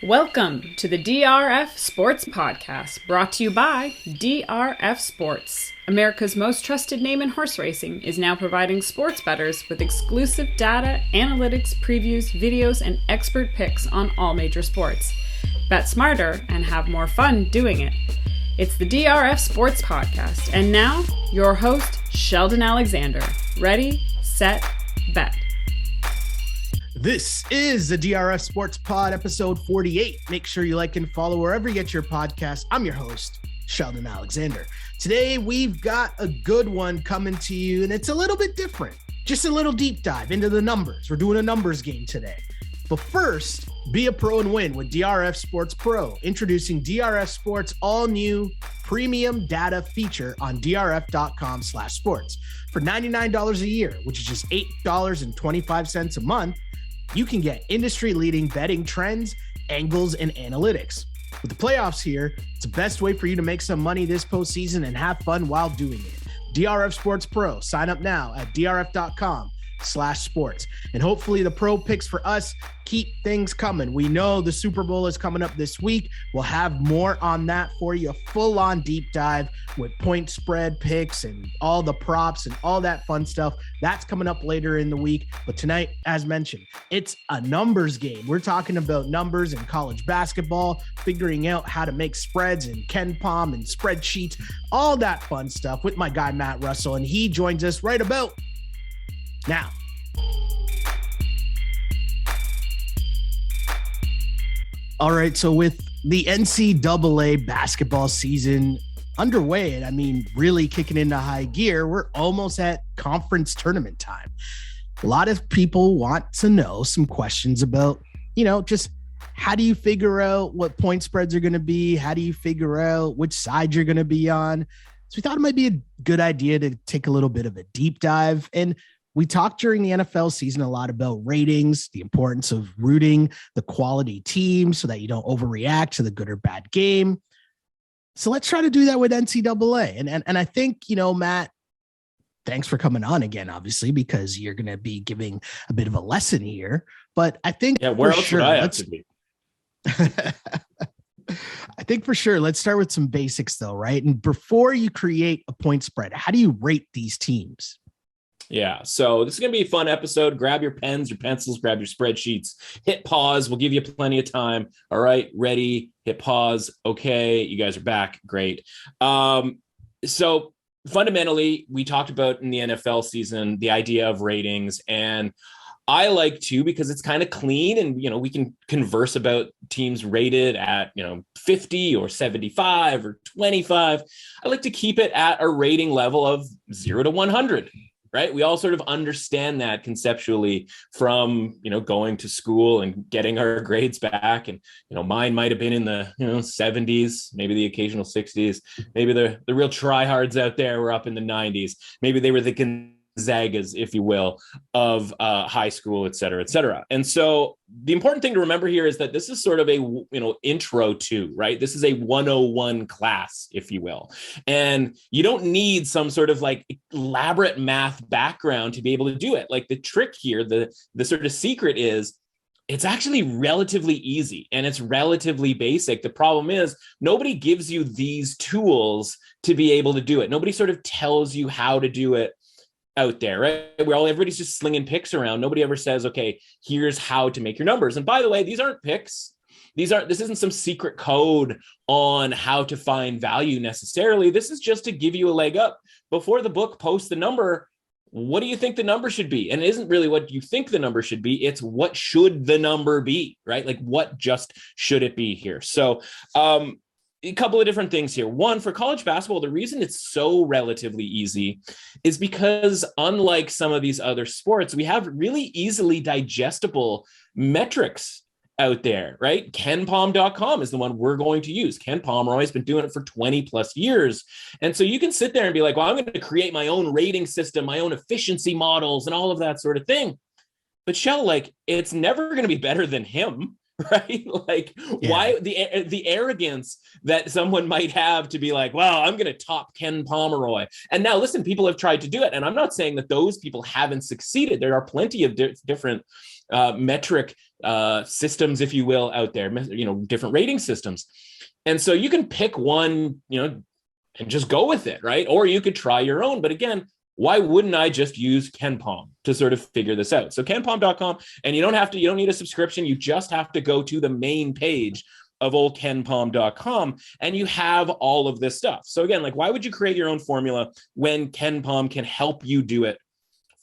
Welcome to the DRF Sports Podcast, brought to you by DRF Sports. America's most trusted name in horse racing is now providing sports bettors with exclusive data, analytics, previews, videos, and expert picks on all major sports. Bet smarter and have more fun doing it. It's the DRF Sports Podcast, and now your host, Sheldon Alexander. Ready, set, bet. This is the DRF Sports Pod, episode 48. Make sure you like and follow wherever you get your podcast. I'm your host, Sheldon Alexander. Today, we've got a good one coming to you, and it's a little bit different. Just a little deep dive into the numbers. We're doing a numbers game today. But first, be a pro and win with DRF Sports Pro, introducing DRF Sports' all-new premium data feature on drf.com/sports. For $99 a year, which is just $8.25 a month, you can get industry-leading betting trends, angles, and analytics. With the playoffs here, it's the best way for you to make some money this postseason and have fun while doing it. DRF Sports Pro. Sign up now at drf.com/sports. And hopefully the pro picks for us keep things coming. We know the Super Bowl is coming up this week. We'll have more on that for you, a full-on deep dive with point spread picks and all the props and all that fun stuff. That's coming up later in the week. But tonight, as mentioned, it's a numbers game. We're talking about numbers in college basketball, figuring out how to make spreads and KenPom and spreadsheets, all that fun stuff with my guy, Matt Russell. And he joins us right about now. All right, so with the NCAA basketball season underway, and I mean, really kicking into high gear, we're almost at conference tournament time. A lot of people want to know some questions about, just how do you figure out what point spreads are going to be? How do you figure out which side you're going to be on? So we thought it might be a good idea to take a little bit of a deep dive. And we talked during the NFL season a lot about ratings, the importance of rooting the quality team so that you don't overreact to the good or bad game. So let's try to do that with NCAA. And I think, Matt, thanks for coming on again, obviously, because you're going to be giving a bit of a lesson here. But I think where else would I have to be? I think for sure, let's start with some basics though, right? And before you create a point spread, how do you rate these teams? Yeah, so this is going to be a fun episode. Grab your pens, your pencils, grab your spreadsheets, hit pause. We'll give you plenty of time. All right, ready, hit pause. Okay, you guys are back. Great. So fundamentally, we talked about in the NFL season, the idea of ratings, and I like to, because it's kind of clean and, we can converse about teams rated at, 50 or 75 or 25. I like to keep it at a rating level of 0 to 100. Right. We all sort of understand that conceptually from, going to school and getting our grades back. And, mine might have been in the, 70s, maybe the occasional 60s. Maybe the real tryhards out there were up in the 90s. Maybe they were the Gonzagas, if you will, of high school, et cetera, et cetera. And so the important thing to remember here is that this is sort of a, intro to, right? This is a 101 class, if you will. And you don't need some sort of like elaborate math background to be able to do it. Like the trick here, the sort of secret is it's actually relatively easy and it's relatively basic. The problem is nobody gives you these tools to be able to do it. Nobody sort of tells you how to do it out there, right? Everybody's just slinging picks around. Nobody ever says, okay, here's how to make your numbers. And by the way, these aren't picks. This isn't some secret code on how to find value necessarily. This is just to give you a leg up. Before the book posts the number, what do you think the number should be? And it isn't really what you think the number should be. It's what should the number be, right? Like what just should it be here? So, a couple of different things here. One, for college basketball, the reason it's so relatively easy is because unlike some of these other sports, we have really easily digestible metrics out there, right? KenPom.com is the one we're going to use. Ken Pomeroy has been doing it for 20 plus years. And so you can sit there and be like, well, I'm going to create my own rating system, my own efficiency models and all of that sort of thing. But Shell, it's never going to be better than him. right? Like, why the arrogance that someone might have to be like, well, I'm going to top Ken Pomeroy. And now listen, people have tried to do it. And I'm not saying that those people haven't succeeded. There are plenty of different metric systems, if you will, out there, different rating systems. And so you can pick one, and just go with it, right? Or you could try your own. But again, why wouldn't I just use KenPom to sort of figure this out? So KenPom.com, and you don't need a subscription. You just have to go to the main page of old KenPom.com and you have all of this stuff. So again, like, why would you create your own formula when KenPom can help you do it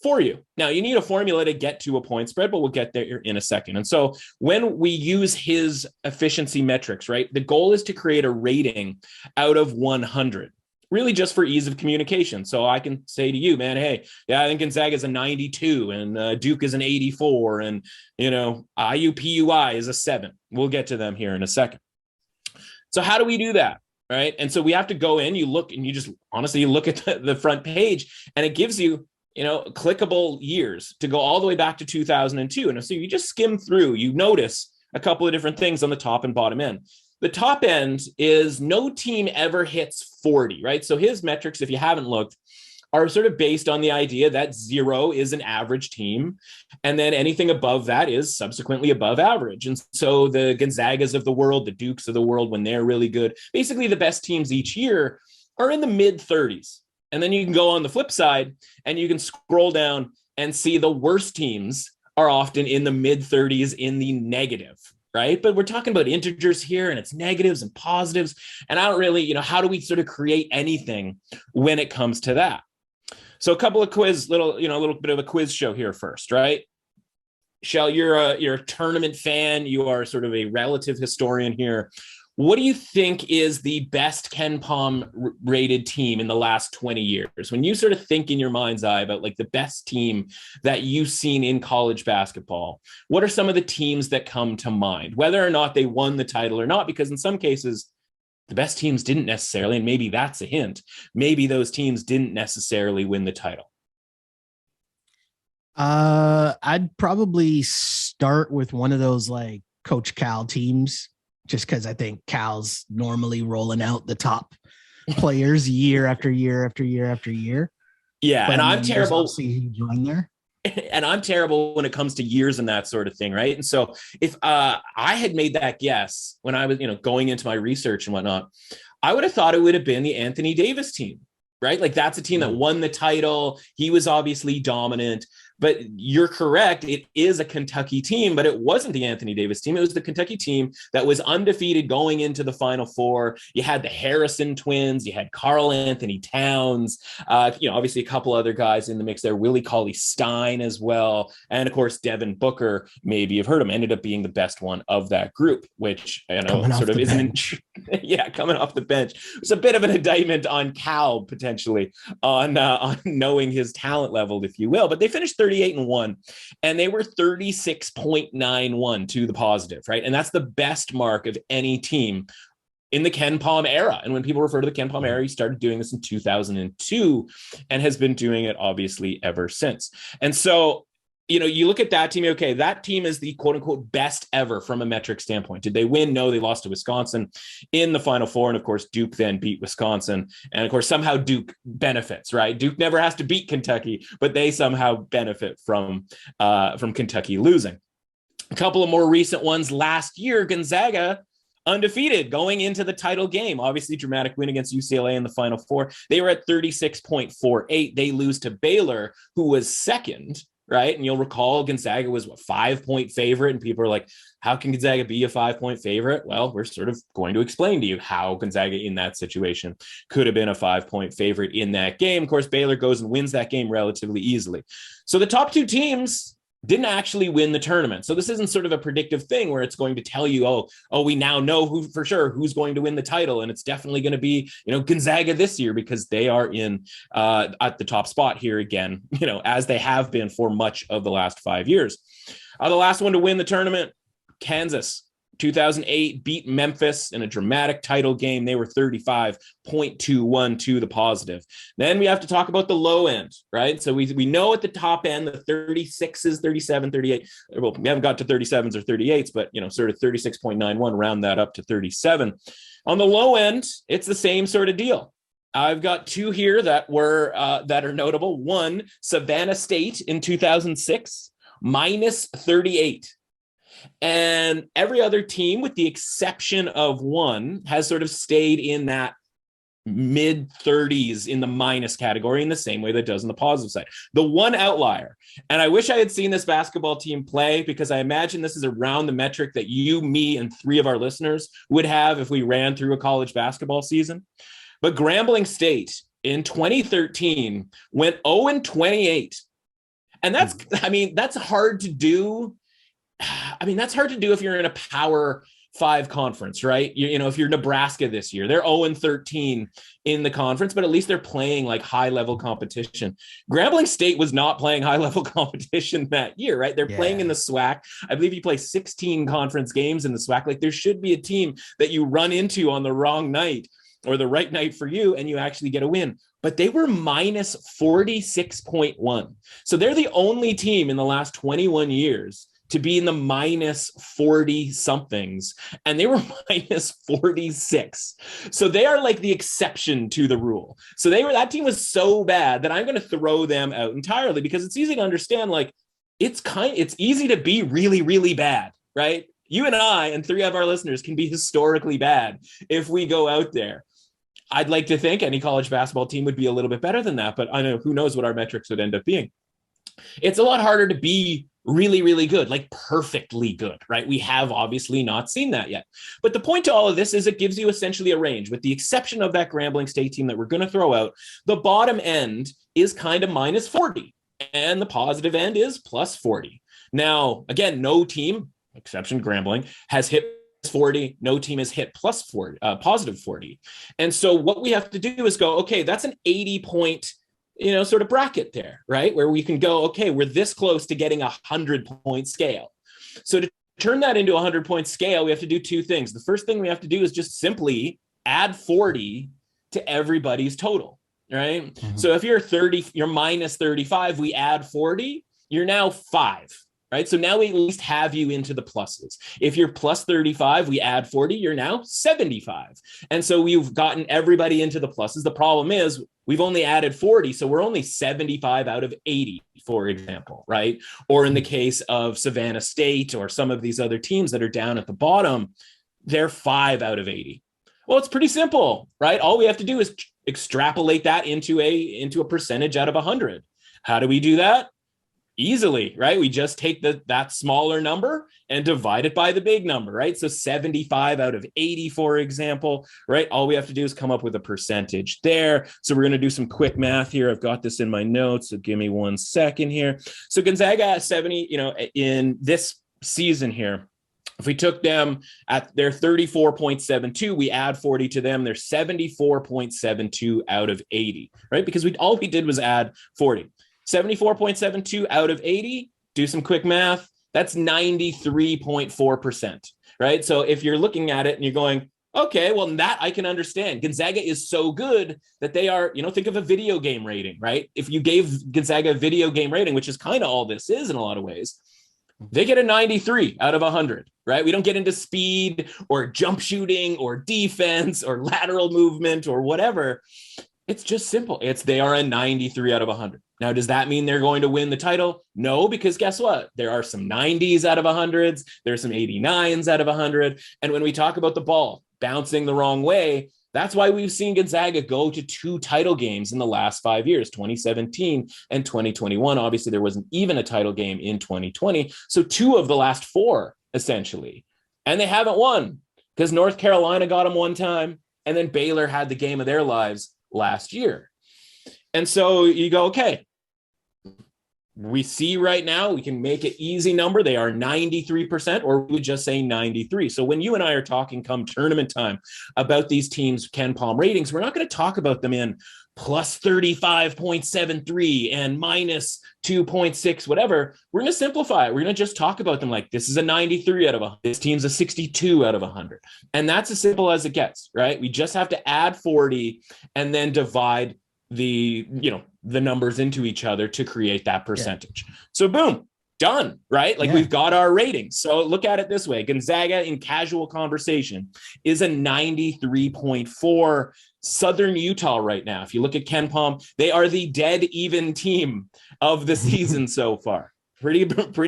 for you? Now, you need a formula to get to a point spread, but we'll get there in a second. And so when we use his efficiency metrics, right, the goal is to create a rating out of 100. Really just for ease of communication. So I can say to you, man, hey, yeah, I think Gonzaga is a 92 and Duke is an 84 and, IUPUI is a 7. We'll get to them here in a second. So how do we do that? Right. And so we have to go in, you look and you just honestly, you look at the front page and it gives you, clickable years to go all the way back to 2002. And so you just skim through, you notice a couple of different things on the top and bottom end. The top end is no team ever hits 40, right? So his metrics, if you haven't looked, are sort of based on the idea that 0 is an average team. And then anything above that is subsequently above average. And so the Gonzagas of the world, the Dukes of the world, when they're really good, basically the best teams each year are in the mid 30s. And then you can go on the flip side and you can scroll down and see the worst teams are often in the mid 30s in the negative. Right. But we're talking about integers here and it's negatives and positives. And I don't really, how do we sort of create anything when it comes to that? So a couple of a little bit of a quiz show here first, right? Shell, you're a tournament fan. You are sort of a relative historian here. What do you think is the best KenPom rated team in the last 20 years? When you sort of think in your mind's eye about like the best team that you've seen in college basketball, what are some of the teams that come to mind, whether or not they won the title or not? Because in some cases, the best teams didn't necessarily, and maybe that's a hint, maybe those teams didn't necessarily win the title. I'd probably start with one of those like Coach Cal teams, just because I think Cal's normally rolling out the top players year after year after year after year. Yeah, and I'm terrible. There. And I'm terrible when it comes to years and that sort of thing, right? And so if I had made that guess when I was, going into my research and whatnot, I would have thought it would have been the Anthony Davis team, right? Like that's a team that won the title. He was obviously dominant. But you're correct. It is a Kentucky team, but it wasn't the Anthony Davis team. It was the Kentucky team that was undefeated going into the Final Four. You had the Harrison twins. You had Karl Anthony Towns. Obviously a couple other guys in the mix there. Willie Cauley-Stein as well. And of course, Devin Booker, maybe you've heard him, ended up being the best one of that group, which sort of isn't. Yeah, coming off the bench. It's a bit of an indictment on Cal potentially on knowing his talent level, if you will. But they finished 38-1, and they were 36.91 to the positive, right? And that's the best mark of any team in the KenPom era. And when people refer to the KenPom era, he started doing this in 2002 and has been doing it obviously ever since. And so, you look at that team, okay, that team is the quote unquote best ever from a metric standpoint. Did they win? No, they lost to Wisconsin in the Final Four. And of course, Duke then beat Wisconsin. And of course, somehow Duke benefits, right? Duke never has to beat Kentucky, but they somehow benefit from Kentucky losing. A couple of more recent ones last year, Gonzaga undefeated going into the title game. Obviously, dramatic win against UCLA in the Final Four. They were at 36.48. They lose to Baylor, who was second. Right. And you'll recall Gonzaga was 5-point favorite. And people are like, how can Gonzaga be a 5-point favorite? Well, we're sort of going to explain to you how Gonzaga in that situation could have been a 5-point favorite in that game. Of course, Baylor goes and wins that game relatively easily. So the top two teams didn't actually win the tournament. So this isn't sort of a predictive thing where it's going to tell you, oh, we now know who for sure who's going to win the title. And it's definitely going to be, Gonzaga this year because they are in at the top spot here again, as they have been for much of the last 5 years. The last one to win the tournament, Kansas. 2008 beat Memphis in a dramatic title game. They were 35.21 to the positive. Then we have to talk about the low end, right? So we know at the top end, the 36s, 37, 38. Well, we haven't got to 37s or 38s, but sort of 36.91, round that up to 37. On the low end, it's the same sort of deal. I've got two here that are notable. One, Savannah State in 2006, minus 38. And every other team, with the exception of one, has sort of stayed in that mid 30s in the minus category in the same way that it does on the positive side. The one outlier, and I wish I had seen this basketball team play, because I imagine this is around the metric that you, me, and three of our listeners would have if we ran through a college basketball season. But Grambling State in 2013 went 0-28. And that's hard to do. That's hard to do if you're in a Power 5 conference, right? If you're Nebraska this year, they're 0-13 in the conference, but at least they're playing like high level competition. Grambling State was not playing high level competition that year, right? They're playing in the SWAC. I believe you play 16 conference games in the SWAC. Like, there should be a team that you run into on the wrong night or the right night for you, and you actually get a win. But they were minus 46.1. So they're the only team in the last 21 years to be in the minus 40 somethings, and they were minus 46. So they are like the exception to the rule. So that team was so bad that I'm going to throw them out entirely, because it's easy to understand. Like, it's easy to be really, really bad, right? You and I and three of our listeners can be historically bad if we go out there. I'd like to think any college basketball team would be a little bit better than that, but I know who knows what our metrics would end up being. It's a lot harder to be really, really good, like perfectly good, right? We have obviously not seen that yet. But the point to all of this is it gives you essentially a range, with the exception of that Grambling State team that we're going to throw out. The bottom end is kind of minus 40, and the positive end is plus 40. Now, again, no team, exception Grambling, has hit 40. No team has hit plus 40, positive 40. And so what we have to do is go, okay, that's an 80 point sort of bracket there, right? Where we can go, okay, we're this close to getting 100-point scale. So to turn that into a 100-point scale, we have to do two things. The first thing we have to do is just simply add 40 to everybody's total, right? Mm-hmm. So if you're minus 35, we add 40, you're now 5. Right. So now we at least have you into the pluses. If you're plus 35, we add 40, you're now 75. And so we've gotten everybody into the pluses. The problem is we've only added 40. So we're only 75 out of 80, for example. Right. Or in the case of Savannah State or some of these other teams that are down at the bottom, they're 5 out of 80. Well, it's pretty simple, right? All we have to do is extrapolate that into a percentage out of 100. How do we do that? Easily, right? We just take that smaller number and divide it by the big number, right? So 75 out of 80, for example, right? All we have to do is come up with a percentage there. So we're going to do some quick math here. I've got this in my notes, so give me 1 second here. So Gonzaga at 70, in this season here, if we took them at their 34.72, we add 40 to them, they're 74.72 out of 80, right? Because all we did was add 40. 74.72 out of 80, do some quick math, that's 93.4%, right? So if you're looking at it and you're going, okay, well, that I can understand. Gonzaga is so good that they are, think of a video game rating, right? If you gave Gonzaga a video game rating, which is kind of all this is in a lot of ways, they get a 93 out of 100, right? We don't get into speed or jump shooting or defense or lateral movement or whatever. It's just simple. They are a 93 out of 100. Now, does that mean they're going to win the title? No, because guess what? There are some 90s out of 100s. There's some 89s out of 100. And when we talk about the ball bouncing the wrong way, that's why we've seen Gonzaga go to 2 title games in the last 5 years, 2017 and 2021. Obviously, there wasn't even a title game in 2020. So 2 of the last 4, essentially. And they haven't won because North Carolina got them one time. And then Baylor had the game of their lives last year. And so you go, okay, we see right now, we can make an easy number. They are 93%, or we would just say 93. So when you and I are talking come tournament time about these teams' Ken Palm ratings, we're not going to talk about them in plus 35.73 and minus 2.6, whatever. We're going to simplify it. We're going to just talk about them like this is a 93 out of 100. This team's a 62 out of 100. And that's as simple as it gets, right? We just have to add 40 and then divide the numbers into each other to create that percentage. Yeah. So boom, done, right? Like we've got our ratings. So look at it this way. Gonzaga in casual conversation is a 93.4. Southern Utah right now, if you look at Ken Palm, they are the dead even team of the season so far. Pretty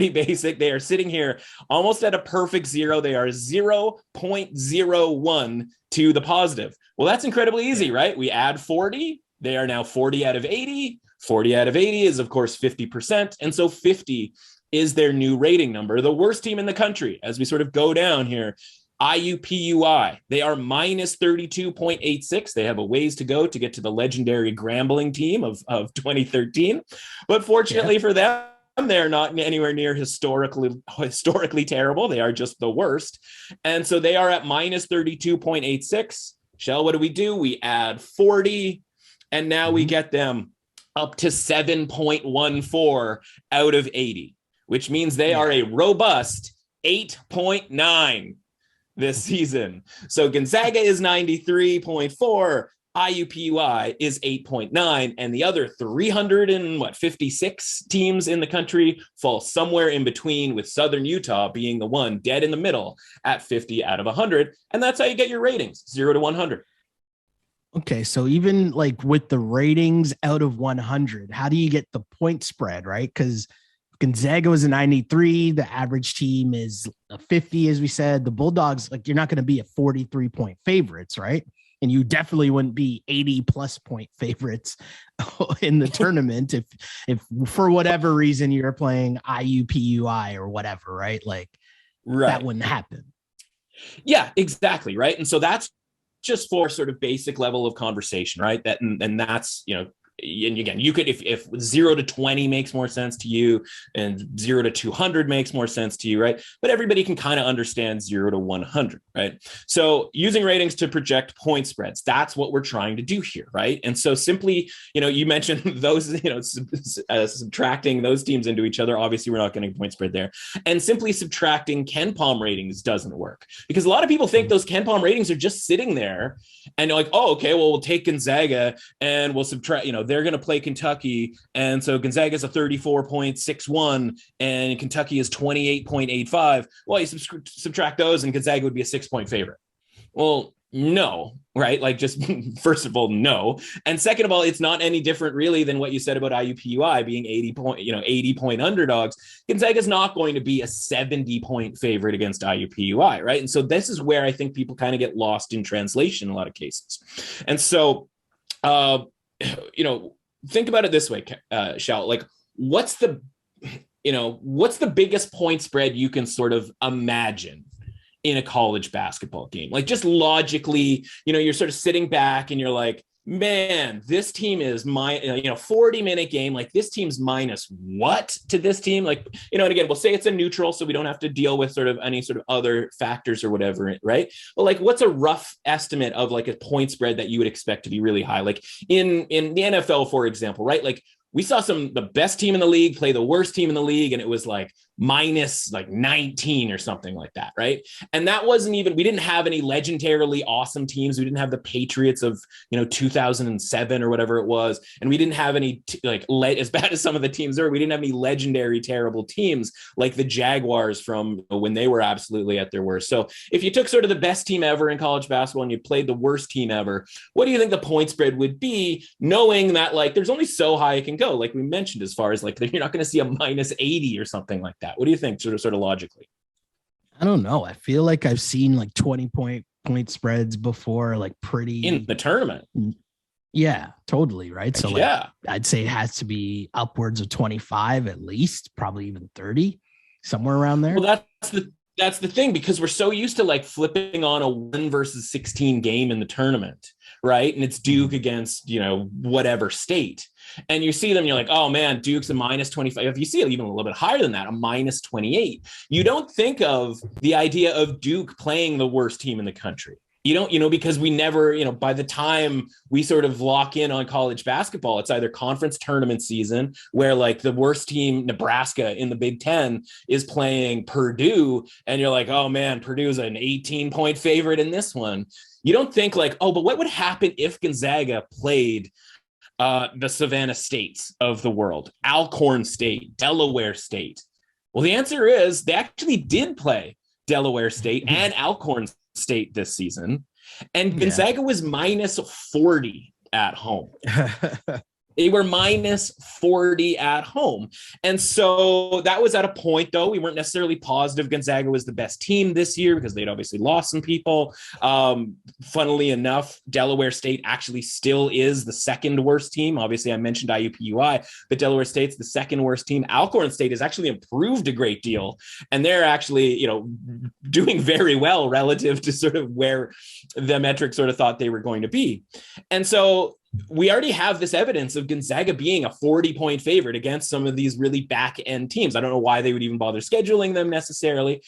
basic. They are sitting here almost at a perfect zero. They are 0.01 to the positive. Well, that's incredibly easy, right? We add 40. They are now 40 out of 80. 40 out of 80 is, of course, 50%. And so 50 is their new rating number. The worst team in the country, as we sort of go down here, IUPUI, they are minus 32.86. They have a ways to go to get to the legendary Grambling team of 2013. But fortunately for them, they're not anywhere near historically terrible. They are just the worst. And so they are at minus 32.86. Shell, what do? We add 40. And now we get them up to 7.14 out of 80, which means they are a robust 8.9 this season. So Gonzaga is 93.4, IUPUI is 8.9, and the other 356 teams in the country fall somewhere in between, with Southern Utah being the one dead in the middle at 50 out of 100. And that's how you get your ratings, 0 to 100. Okay, so even like with the ratings out of 100, how do you get the point spread, right? Because Gonzaga was a 93. The average team is a 50, as we said. The Bulldogs, like, you're not going to be a 43-point favorites, right? And you definitely wouldn't be 80-plus point favorites in the tournament if for whatever reason you're playing IUPUI or whatever, right? Like, that wouldn't happen. Yeah, exactly, right? And so that's just for sort of basic level of conversation, right? That and that's, and again, you could, if 0 to 20 makes more sense to you and 0 to 200 makes more sense to you, right? But everybody can kind of understand 0 to 100, right? So using ratings to project point spreads, that's what we're trying to do here, right? And so simply, you mentioned those, subtracting those teams into each other. Obviously, we're not getting point spread there. And simply subtracting Ken Palm ratings doesn't work, because a lot of people think those Ken Palm ratings are just sitting there and like, oh, okay, well, we'll take Gonzaga and we'll subtract, they're going to play Kentucky. And so Gonzaga is a 34.61 and Kentucky is 28.85. Well, you subtract those and Gonzaga would be a 6-point favorite. Well, no, right? Like, just first of all, no. And second of all, it's not any different really than what you said about IUPUI being 80-point underdogs. Gonzaga is not going to be a 70-point favorite against IUPUI, right? And so this is where I think people kind of get lost in translation in a lot of cases. And so, think about it this way, Shal, like, what's the biggest point spread you can sort of imagine in a college basketball game? Like, just logically, you're sort of sitting back and you're like, man, this team is 40-minute game. Like, this team's minus what to this team? Like, and again, we'll say it's a neutral, so we don't have to deal with sort of any sort of other factors or whatever, right? But like, what's a rough estimate of like a point spread that you would expect to be really high? Like in the NFL, for example, right? Like, we saw the best team in the league play the worst team in the league, and it was like minus like 19 or something like that, right? And that wasn't even, we didn't have any legendarily awesome teams. We didn't have the Patriots of 2007 or whatever it was, and we didn't have any as bad as some of the teams were. We didn't have any legendary terrible teams like the Jaguars from when they were absolutely at their worst. So if you took sort of the best team ever in college basketball and you played the worst team ever, what do you think the point spread would be, knowing that like there's only so high it can go, like we mentioned, as far as like you're not going to see a minus 80 or something like that? What do you think, sort of logically? I don't know. I feel like I've seen like 20-point spreads before, like pretty in the tournament. Yeah, totally. Right. So I'd say it has to be upwards of 25 at least, probably even 30, somewhere around there. Well, that's the thing, because we're so used to like flipping on a 1 versus 16 game in the tournament, right? And it's Duke against, whatever state. And you see them, you're like, oh man, Duke's a minus 25. If you see it even a little bit higher than that, a minus 28, you don't think of the idea of Duke playing the worst team in the country. You don't, because we never, by the time we sort of lock in on college basketball, it's either conference tournament season where like the worst team, Nebraska in the Big Ten, is playing Purdue. And you're like, oh man, Purdue's an 18-point favorite in this one. You don't think like, oh, but what would happen if Gonzaga played the Savannah States of the world, Alcorn State, Delaware State? Well, the answer is they actually did play Delaware State and Alcorn State this season, and Gonzaga was minus 40 at home. They were minus 40 at home. And so that was at a point, though, we weren't necessarily positive Gonzaga was the best team this year because they'd obviously lost some people. Funnily enough, Delaware State actually still is the second worst team. Obviously, I mentioned IUPUI, but Delaware State's the second worst team. Alcorn State has actually improved a great deal, and they're actually, doing very well relative to sort of where the metrics sort of thought they were going to be. And so we already have this evidence of Gonzaga being a 40-point favorite against some of these really back-end teams. I don't know why they would even bother scheduling them necessarily.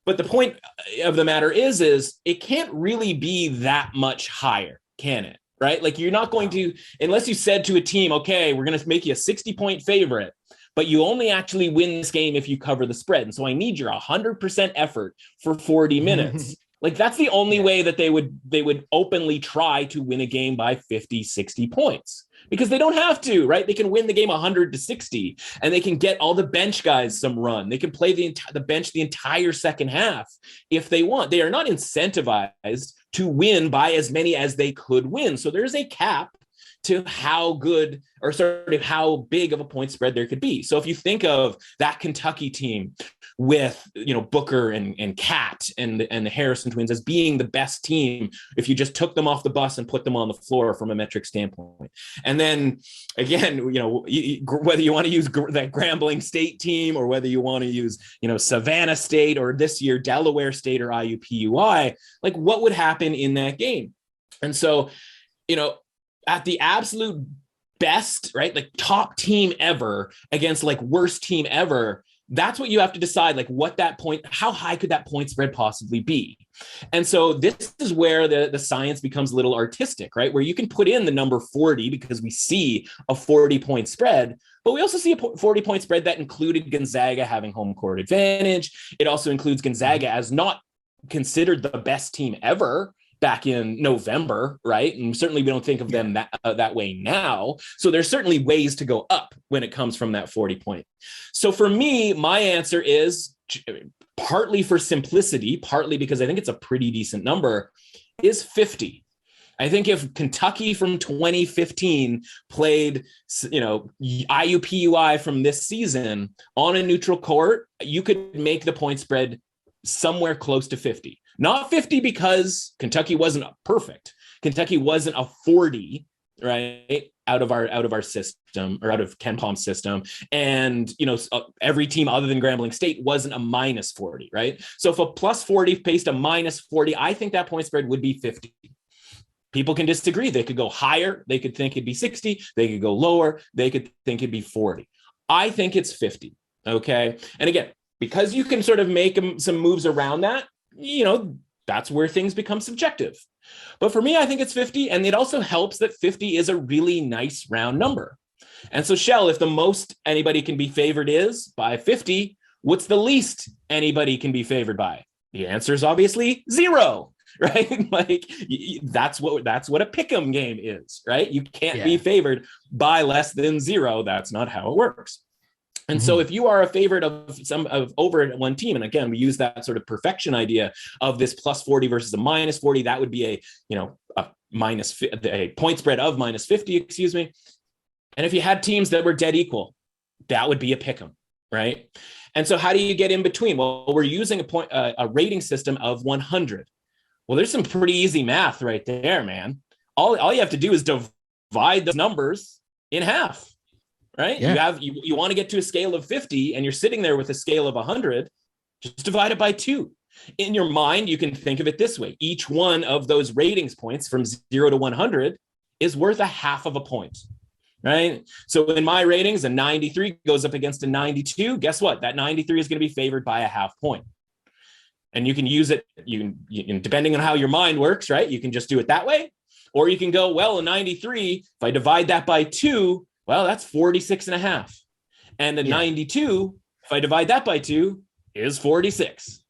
But the point of the matter is it can't really be that much higher, can it? Right? Like you're not going to, unless you said to a team, okay, we're going to make you a 60-point favorite, but you only actually win this game if you cover the spread. And so I need your 100% effort for 40 minutes. Like that's the only way that they would openly try to win a game by 50, 60 points, because they don't have to, right? They can win the game 100-60 and they can get all the bench guys some run. They can play the bench the entire second half if they want. They are not incentivized to win by as many as they could win. So there's a cap to how good or sort of how big of a point spread there could be. So if you think of that Kentucky team with, Booker and Cat and the Harrison twins as being the best team, if you just took them off the bus and put them on the floor from a metric standpoint. And then again, whether you want to use that Grambling State team or whether you want to use, Savannah State or this year, Delaware State or IUPUI, like what would happen in that game? And so, at the absolute best, right? Like top team ever against like worst team ever. That's what you have to decide, like what that point, how high could that point spread possibly be? And so this is where the science becomes a little artistic, right? Where you can put in the number 40 because we see a 40-point spread, but we also see a 40-point spread that included Gonzaga having home court advantage. It also includes Gonzaga as not considered the best team ever back in November, right? And certainly we don't think of them that way now. So there's certainly ways to go up when it comes from that 40 point. So for me, my answer is partly for simplicity, partly because I think it's a pretty decent number, is 50. I think if Kentucky from 2015 played, IUPUI from this season on a neutral court, you could make the point spread somewhere close to 50. Not 50 because Kentucky wasn't perfect. Kentucky wasn't a 40, right, out of our system or out of Ken Palm's system. And, every team other than Grambling State wasn't a minus 40, right? So if a plus 40 faced a minus 40, I think that point spread would be 50. People can disagree. They could go higher. They could think it'd be 60. They could go lower. They could think it'd be 40. I think it's 50, okay? And again, because you can sort of make some moves around that, that's where things become subjective. But for me, I think it's 50. And it also helps that 50 is a really nice round number. And so, Shell, if the most anybody can be favored is by 50, what's the least anybody can be favored by? The answer is obviously 0, right? Like that's what a pick'em game is, right? You can't be favored by less than 0. That's not how it works. And so if you are a favorite of over one team, and again, we use that sort of perfection idea of this plus 40 versus a minus 40, that would be a point spread of minus 50, excuse me. And if you had teams that were dead equal, that would be a pick'em, right? And so how do you get in between? Well, we're using a rating system of 100. Well, there's some pretty easy math right there, man. All you have to do is divide those numbers in half. Right? Yeah. You want to get to a scale of 50 and you're sitting there with a scale of 100, just divide it by 2. In your mind, you can think of it this way. Each one of those ratings points from 0 to 100 is worth a half of a point, right? So in my ratings, a 93 goes up against a 92. Guess what? That 93 is going to be favored by a half point. And you can use it, you can, depending on how your mind works, right? You can just do it that way. Or you can go, well, a 93, if I divide that by 2, well, that's 46 and a half. And a 92, if I divide that by 2, is 46.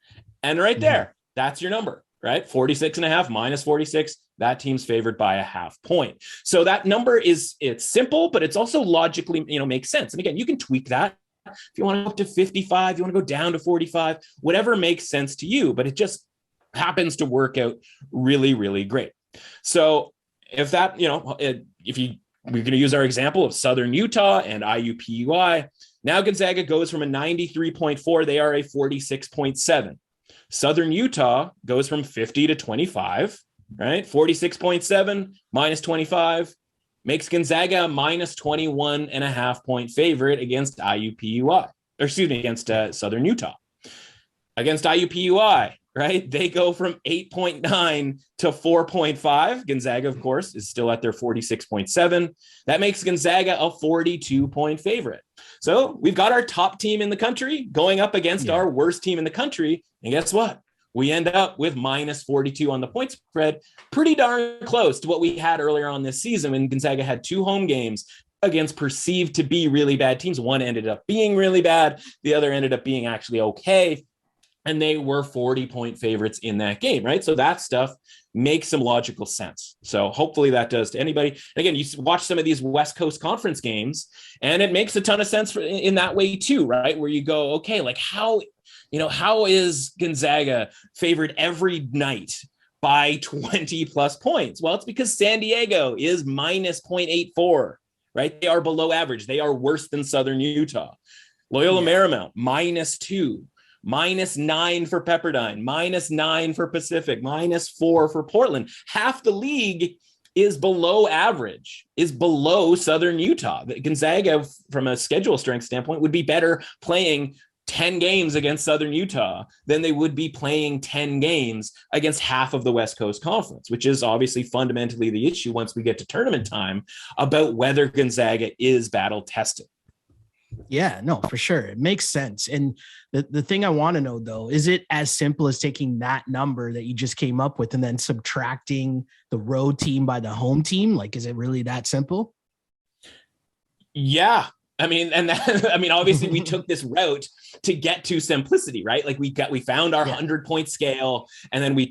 And right there, that's your number, right? 46 and a half minus 46, that team's favored by a half point. So that number it's simple, but it's also logically, makes sense. And again, you can tweak that. If you want to go up to 55, you want to go down to 45, whatever makes sense to you, but it just happens to work out really, really great. So if that, we're going to use our example of Southern Utah and IUPUI. Now Gonzaga goes from a 93.4, they are a 46.7. Southern Utah goes from 50 to 25, right? 46.7 minus 25 makes Gonzaga a minus 21 and a half point favorite against against Southern Utah. Against IUPUI, right? They go from 8.9 to 4.5. Gonzaga, of course, is still at their 46.7. That makes Gonzaga a 42-point favorite. So we've got our top team in the country going up against our worst team in the country. And guess what? We end up with minus 42 on the point spread, pretty darn close to what we had earlier on this season when Gonzaga had 2 home games against perceived to be really bad teams. One ended up being really bad. The other ended up being actually okay. And they were 40-point favorites in that game, right? So that stuff makes some logical sense. So hopefully that does to anybody. And again, you watch some of these West Coast Conference games, and it makes a ton of sense in that way too, right? Where you go, okay, like how is Gonzaga favored every night by 20 plus points? Well, it's because San Diego is minus 0.84, right? They are below average. They are worse than Southern Utah. Loyola Marymount, minus 2. -9 for Pepperdine, -9 for Pacific, -4 for Portland. Half the league is below average, is below Southern Utah. Gonzaga, from a schedule strength standpoint, would be better playing 10 games against Southern Utah than they would be playing 10 games against half of the West Coast Conference, which is obviously fundamentally the issue once we get to tournament time about whether Gonzaga is battle tested. Yeah, no, for sure. It makes sense. And the thing I want to know, though, is it as simple as taking that number that you just came up with and then subtracting the road team by the home team? Like, is it really that simple? Yeah. Obviously we took this route to get to simplicity, right? Like we found our 100-point scale, and then we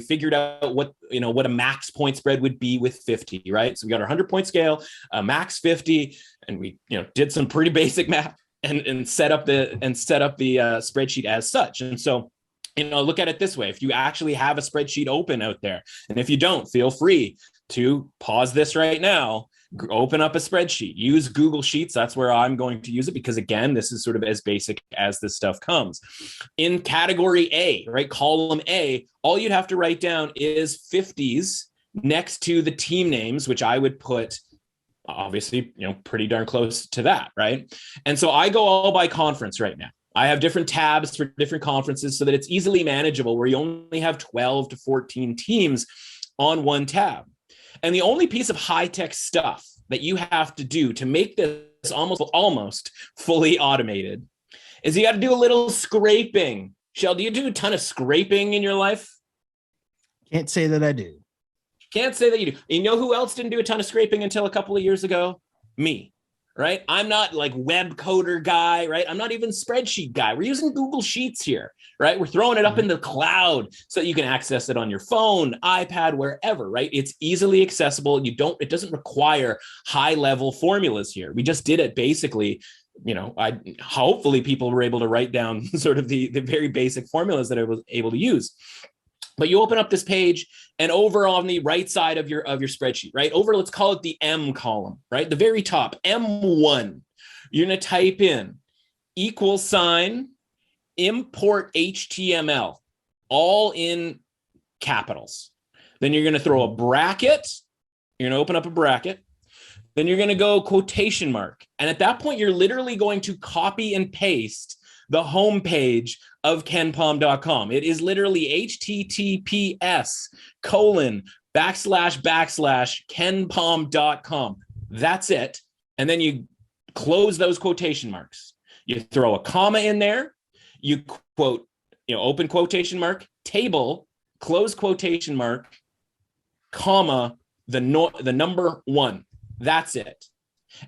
figured out what a max point spread would be with 50, right? So we got our 100-point scale, max 50, and we, did some pretty basic math and set up the spreadsheet as such. And so, look at it this way. If you actually have a spreadsheet open out there, and if you don't, feel free to pause this right now, open up a spreadsheet, use Google Sheets. That's where I'm going to use it because, again, this is sort of as basic as this stuff comes. In category A, right, column A, all you'd have to write down is 50s next to the team names, which I would put obviously, pretty darn close to that, right? And so I go all by conference right now. I have different tabs for different conferences so that it's easily manageable, where you only have 12 to 14 teams on one tab. And the only piece of high-tech stuff that you have to do to make this almost fully automated is you got to do a little scraping. Shell, do you do a ton of scraping in your life? Can't say that I do. Can't say that you do. You know who else didn't do a ton of scraping until a couple of years ago? Me, right? I'm not like web coder guy, right? I'm not even spreadsheet guy. We're using Google Sheets here, right? We're throwing it up in the cloud so that you can access it on your phone, iPad, wherever, right? It's easily accessible. It doesn't require high level formulas here. We just did it basically. Hopefully people were able to write down sort of the very basic formulas that I was able to use. But you open up this page, and over on the right side of your spreadsheet, right over, let's call it the M column, right? The very top, M1, you're going to type in =, import HTML, all in capitals. Then you're going to throw a bracket. You're going to open up a bracket. Then you're going to go quotation mark. And at that point, you're literally going to copy and paste the home page of kenpom.com. It is literally https://kenpom.com. That's it. And then you close those quotation marks. You throw a comma in there. You quote, open quotation mark, table, close quotation mark, comma, the number 1. That's it.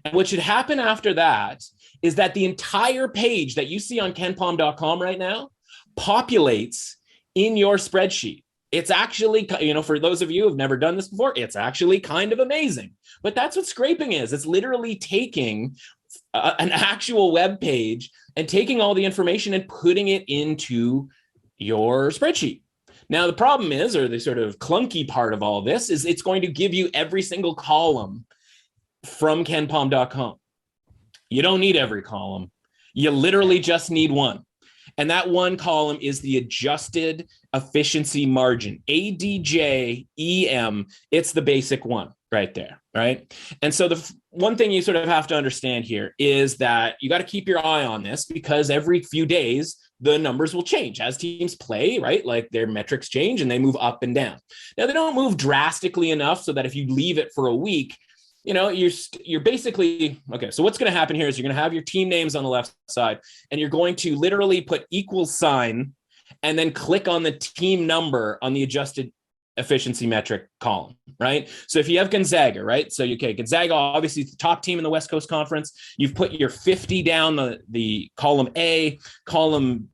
And what should happen after that is that the entire page that you see on kenpom.com right now populates in your spreadsheet. It's actually, for those of you who have never done this before, it's actually kind of amazing. But that's what scraping is. It's literally taking an actual web page and taking all the information and putting it into your spreadsheet. Now, the problem is, or the sort of clunky part of all this, is it's going to give you every single column from kenpom.com. You don't need every column. You literally just need one. And that one column is the adjusted efficiency margin, ADJ-EM. It's the basic one right there, right? And so the one thing you sort of have to understand here is that you got to keep your eye on this, because every few days, the numbers will change as teams play, right? Like their metrics change and they move up and down. Now, they don't move drastically enough so that if you leave it for a week, you're basically, okay, so what's going to happen here is you're going to have your team names on the left side, and you're going to literally put equal sign and then click on the team number on the adjusted efficiency metric column, right? So if you have Gonzaga, right? So, okay, Gonzaga, obviously the top team in the West Coast Conference. You've put your 50 down the column A, column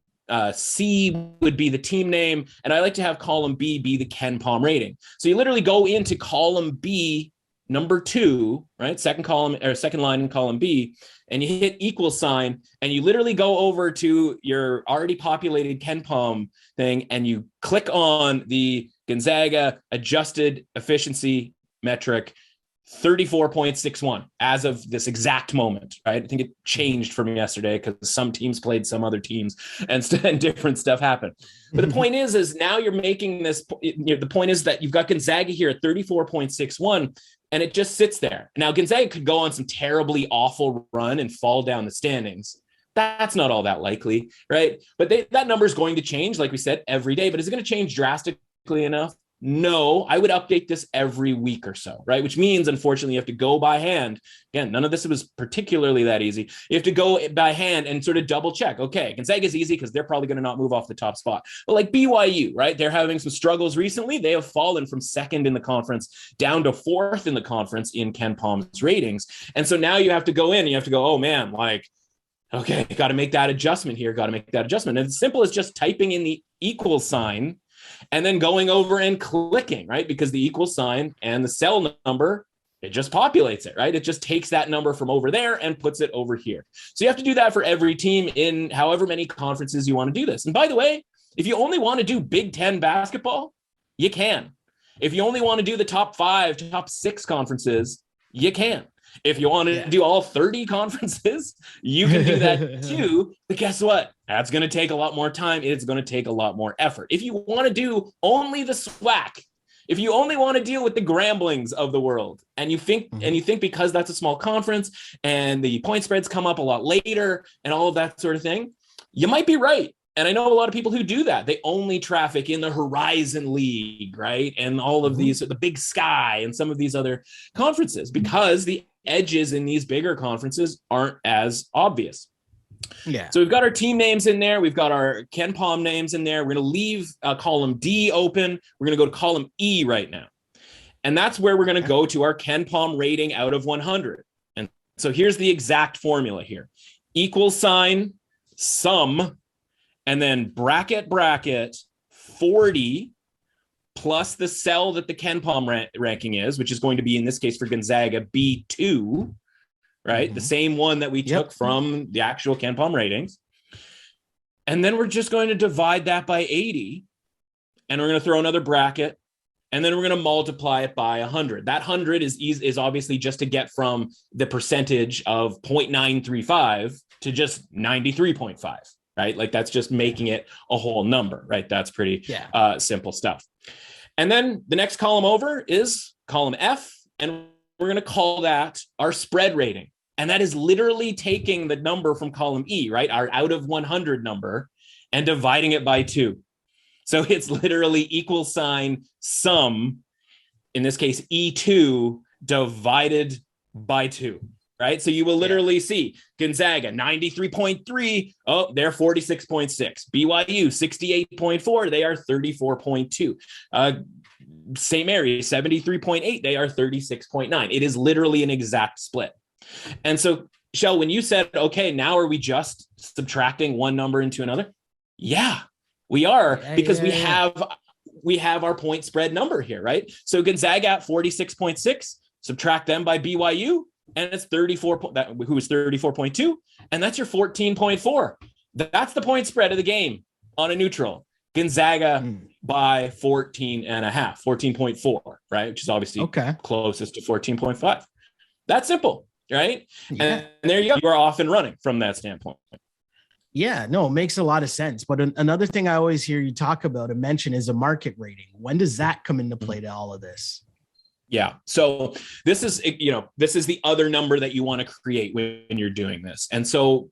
C would be the team name, and I like to have column B be the KenPom rating. So you literally go into column B, number 2, right? Second column or second line in column B, and you hit equal sign, and you literally go over to your already populated KenPom thing, and you click on the Gonzaga adjusted efficiency metric 34.61 as of this exact moment, right? I think it changed from yesterday because some teams played some other teams and different stuff happened. But the point is now you're making this, the point is that you've got Gonzaga here at 34.61, and it just sits there. Now, Gonzaga could go on some terribly awful run and fall down the standings. That's not all that likely, right? But that number is going to change, like we said, every day. But is it going to change drastically enough? No, I would update this every week or so, right? Which means, unfortunately, you have to go by hand. Again, none of this was particularly that easy. You have to go by hand and sort of double check. Okay, Gonzaga is easy because they're probably going to not move off the top spot. But like BYU, right? They're having some struggles recently. They have fallen from 2nd in the conference down to 4th in the conference in KenPom's ratings. And so now you have to go in and you have to go, oh man, like, okay, got to make that adjustment here, got to make that adjustment. And it's simple as just typing in the equal sign and then going over and clicking, right? Because the equal sign and the cell number, it just populates it, right? It just takes that number from over there and puts it over here. So you have to do that for every team in however many conferences you want to do this. And by the way, if you only want to do Big Ten basketball, you can. If you only want to do the top 5, top 6 conferences, you can. If you want to do all 30 conferences, you can do that too. But guess what? That's going to take a lot more time. It's going to take a lot more effort. If you want to do only the SWAC, if you only want to deal with the Gramblings of the world, and you think because that's a small conference and the point spreads come up a lot later and all of that sort of thing, you might be right. And I know a lot of people who do that. They only traffic in the Horizon League, right? And all of these, the Big Sky and some of these other conferences, because the edges in these bigger conferences aren't as obvious. Yeah. So we've got our team names in there. We've got our KenPom names in there. We're going to leave column D open. We're going to go to column E right now. And that's where we're going to go to our KenPom rating out of 100. And so here's the exact formula here. Equal sign, sum, and then bracket 40 plus the cell that the KenPom ranking is, which is going to be, in this case for Gonzaga, B2, right? Mm-hmm. The same one that we took from the actual KenPom ratings. And then we're just going to divide that by 80, and we're going to throw another bracket, and then we're going to multiply it by 100. That 100 is obviously just to get from the percentage of 0.935 to just 93.5, right? Like that's just making it a whole number, right? That's pretty simple stuff. And then the next column over is column F, and we're going to call that our spread rating. And that is literally taking the number from column E, right? Our out of 100 number, and dividing it by 2. So it's literally equal sign sum, in this case, E2 divided by 2, right? So you will literally see Gonzaga 93.3. Oh, they're 46.6. BYU 68.4. They are 34.2. St. Mary's 73.8. They are 36.9. It is literally an exact split. And so, Shell, when you said, okay, now are we just subtracting one number into another? Yeah, we are, because we have our point spread number here, right? So Gonzaga at 46.6, subtract them by BYU, and it's 34, who is 34.2, and that's your 14.4. That's the point spread of the game on a neutral. Gonzaga by 14.4, right? Which is obviously closest to 14.5. That's simple, right? Yeah. And there you go. You are off and running from that standpoint. Yeah, no, it makes a lot of sense. But another thing I always hear you talk about and mention is a market rating. When does that come into play to all of this? Yeah. So this is the other number that you want to create when you're doing this. And so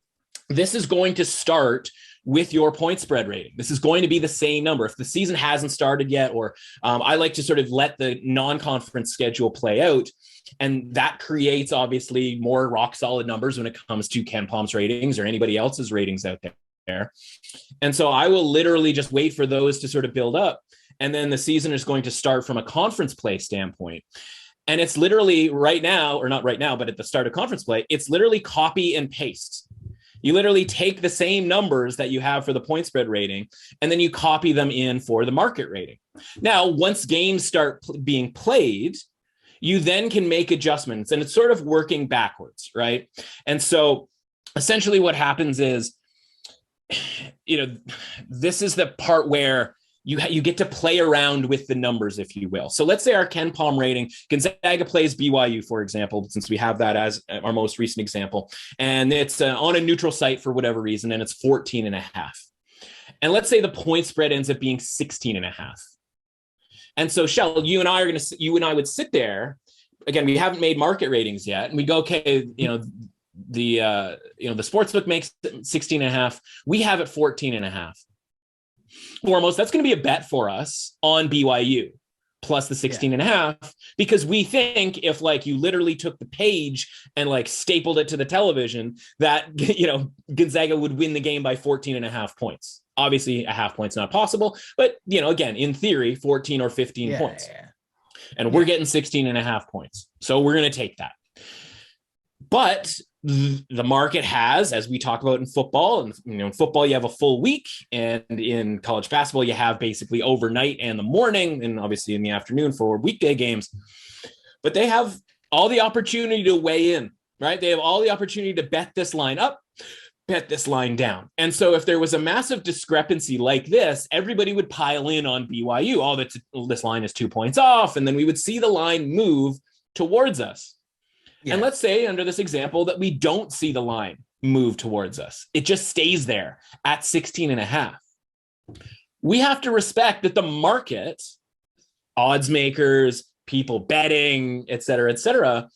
this is going to start with your point spread rating. This is going to be the same number. If the season hasn't started yet, or I like to sort of let the non-conference schedule play out, and that creates obviously more rock solid numbers when it comes to Ken Palm's ratings or anybody else's ratings out there. And so I will literally just wait for those to sort of build up. And then the season is going to start from a conference play standpoint. And it's literally right now, or not right now, but at the start of conference play, it's literally copy and paste. You literally take the same numbers that you have for the point spread rating, and then you copy them in for the market rating. Now, once games start being played, you then can make adjustments, and it's sort of working backwards, right? And so essentially what happens is, this is the part where you get to play around with the numbers, if you will. So let's say our Ken Palm rating, Gonzaga plays BYU, for example, since we have that as our most recent example, and it's on a neutral site for whatever reason, and it's 14.5. And let's say the point spread ends up being 16.5. And so, Shell, you and I would sit there. Again, we haven't made market ratings yet, and we go, okay, the sportsbook makes it 16.5. We have it 14.5. Foremost, that's going to be a bet for us on BYU plus the 16.5, because we think if you literally took the page and stapled it to the television, that Gonzaga would win the game by 14.5 points. Obviously, a half point's not possible, but again, in theory, 14 or 15 points. And we're getting 16.5 points. So we're going to take that. But the market has, as we talk about in football, and in football, you have a full week, and in college basketball, you have basically overnight and the morning, and obviously in the afternoon for weekday games. But they have all the opportunity to weigh in, right? They have all the opportunity to bet this line up, bet this line down. And so if there was a massive discrepancy like this, everybody would pile in on BYU. Oh, this line is 2 points off. And then we would see the line move towards us. Yeah. And let's say under this example that we don't see the line move towards us. It just stays there at 16.5. We have to respect that the market, odds makers, people betting, et cetera,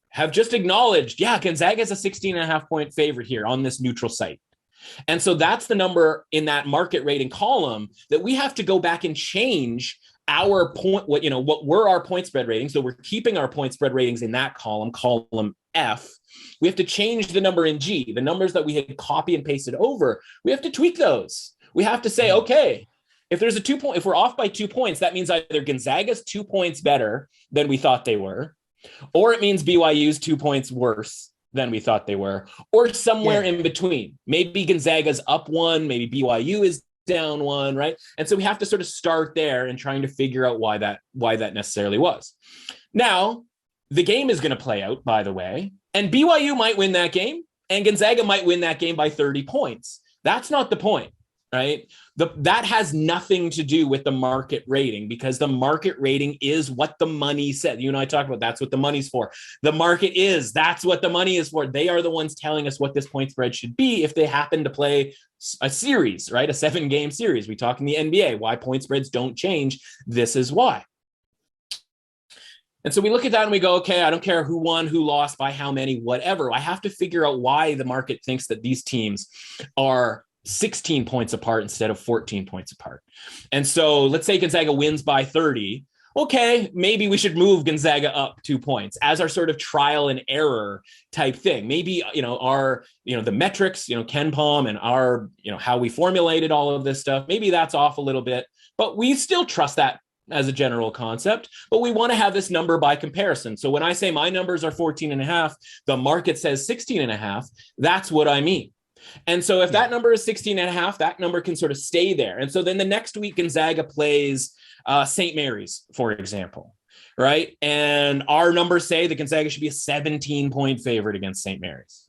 have just acknowledged, Gonzaga is a 16.5 point favorite here on this neutral site. And so that's the number in that market rating column that we have to go back and change our point, what were our point spread ratings. So we're keeping our point spread ratings in that column F. We have to change the number in G, the numbers that we had copy and pasted over. We have to tweak those. We have to say, okay, if there's if we're off by 2 points, that means either Gonzaga's 2 points better than we thought they were, or it means BYU's 2 points worse than we thought they were, or somewhere in between. Maybe Gonzaga's up 1, maybe BYU is down 1, right? And so we have to sort of start there and trying to figure out why that necessarily was. Now, the game is going to play out, by the way, and BYU might win that game, and Gonzaga might win that game by 30 points. That's not the point, right? That has nothing to do with the market rating, because the market rating is what the money said. You and I talked about that's what the money's for. The market that's what the money is for. They are the ones telling us what this point spread should be if they happen to play a series, right? A 7-game series. We talk in the NBA, why point spreads don't change. This is why. And so we look at that and we go, okay, I don't care who won, who lost, by how many, whatever. I have to figure out why the market thinks that these teams are 16 points apart instead of 14 points apart. And so let's say Gonzaga wins by 30. Okay, maybe we should move Gonzaga up 2 points as our sort of trial and error type thing. Maybe, the metrics, Ken Palm and our, how we formulated all of this stuff, maybe that's off a little bit, but we still trust that as a general concept, but we want to have this number by comparison. So when I say my numbers are 14.5, the market says 16.5, that's what I mean. And so if that number is 16.5, that number can sort of stay there. And so then the next week, Gonzaga plays St. Mary's, for example, right? And our numbers say that Gonzaga should be a 17-point favorite against St. Mary's.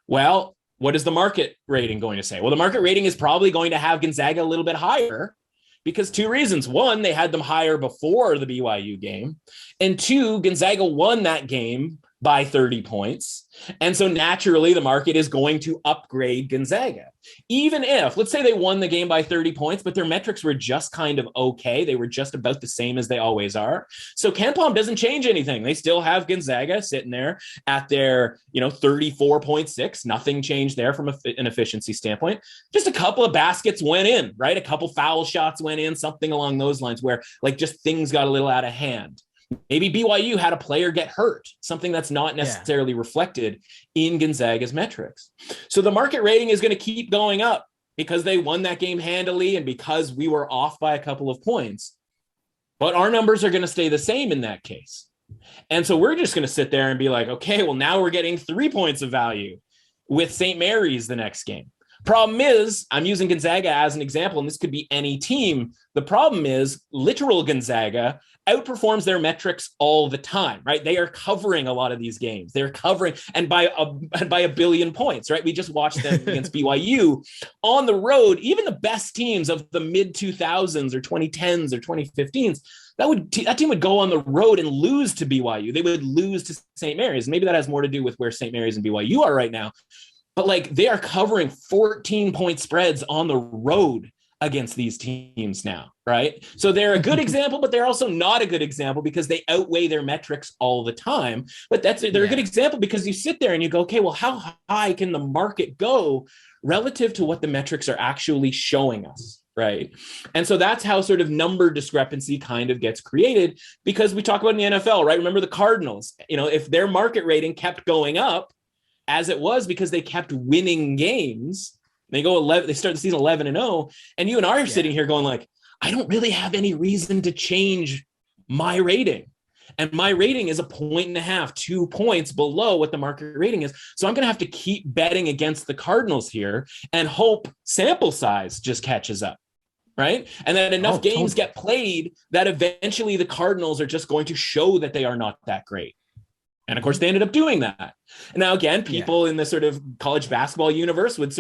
Well, what is the market rating going to say? Well, the market rating is probably going to have Gonzaga a little bit higher because 2 reasons. 1, they had them higher before the BYU game. And 2, Gonzaga won that game by 30 points. And so naturally, the market is going to upgrade Gonzaga. Even if, let's say they won the game by 30 points, but their metrics were just kind of okay. They were just about the same as they always are. So Ken Palm doesn't change anything. They still have Gonzaga sitting there at their, 34.6. Nothing changed there from an efficiency standpoint. Just a couple of baskets went in, right? A couple foul shots went in, something along those lines where just things got a little out of hand. Maybe BYU had a player get hurt, something that's not necessarily reflected in Gonzaga's metrics. So the market rating is going to keep going up because they won that game handily and because we were off by a couple of points. But our numbers are going to stay the same in that case. And so we're just going to sit there and be like, okay, well, now we're getting 3 points of value with St. Mary's the next game. Problem is, I'm using Gonzaga as an example, and this could be any team. The problem is literal Gonzaga outperforms their metrics all the time, right? They are covering a lot of these games. They're covering, and by a billion points, right? We just watched them against BYU on the road. Even the best teams of the mid 2000s or 2010s or 2015s, that team would go on the road and lose to BYU. They would lose to St. Mary's. Maybe that has more to do with where St. Mary's and BYU are right now. But they are covering 14-point spreads on the road against these teams now, right? So they're a good example, but they're also not a good example because they outweigh their metrics all the time. But they're a good example because you sit there and you go, okay, well, how high can the market go relative to what the metrics are actually showing us, right? And so that's how sort of number discrepancy kind of gets created because we talk about in the NFL, right? Remember the Cardinals, if their market rating kept going up as it was because they kept winning games, they start the season 11-0, and you and I are sitting here going I don't really have any reason to change my rating. And my rating is 1.5, 2 points below what the market rating is. So I'm going to have to keep betting against the Cardinals here and hope sample size just catches up. Right. And then enough games get played that eventually the Cardinals are just going to show that they are not that great. And of course, they ended up doing that. And now, again, people in the sort of college basketball universe would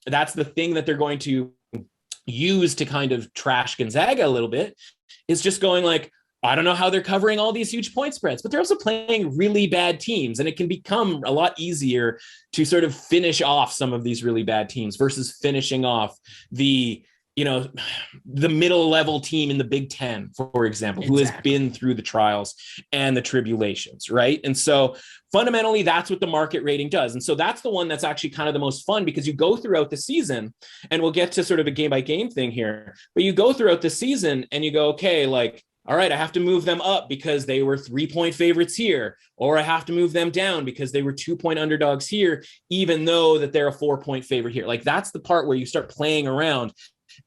that's the thing that they're going to use to kind of trash Gonzaga a little bit, is just going I don't know how they're covering all these huge point spreads, but they're also playing really bad teams. And it can become a lot easier to sort of finish off some of these really bad teams versus finishing off the middle level team in the Big Ten, for example, who has been through the trials and the tribulations, right? And so fundamentally, that's what the market rating does. And so that's the one that's actually kind of the most fun because you go throughout the season, and we'll get to sort of a game by game thing here, but you go throughout the season and you go, okay, all right, I have to move them up because they were 3-point favorites here, or I have to move them down because they were 2-point underdogs here, even though that they're a 4-point favorite here. That's the part where you start playing around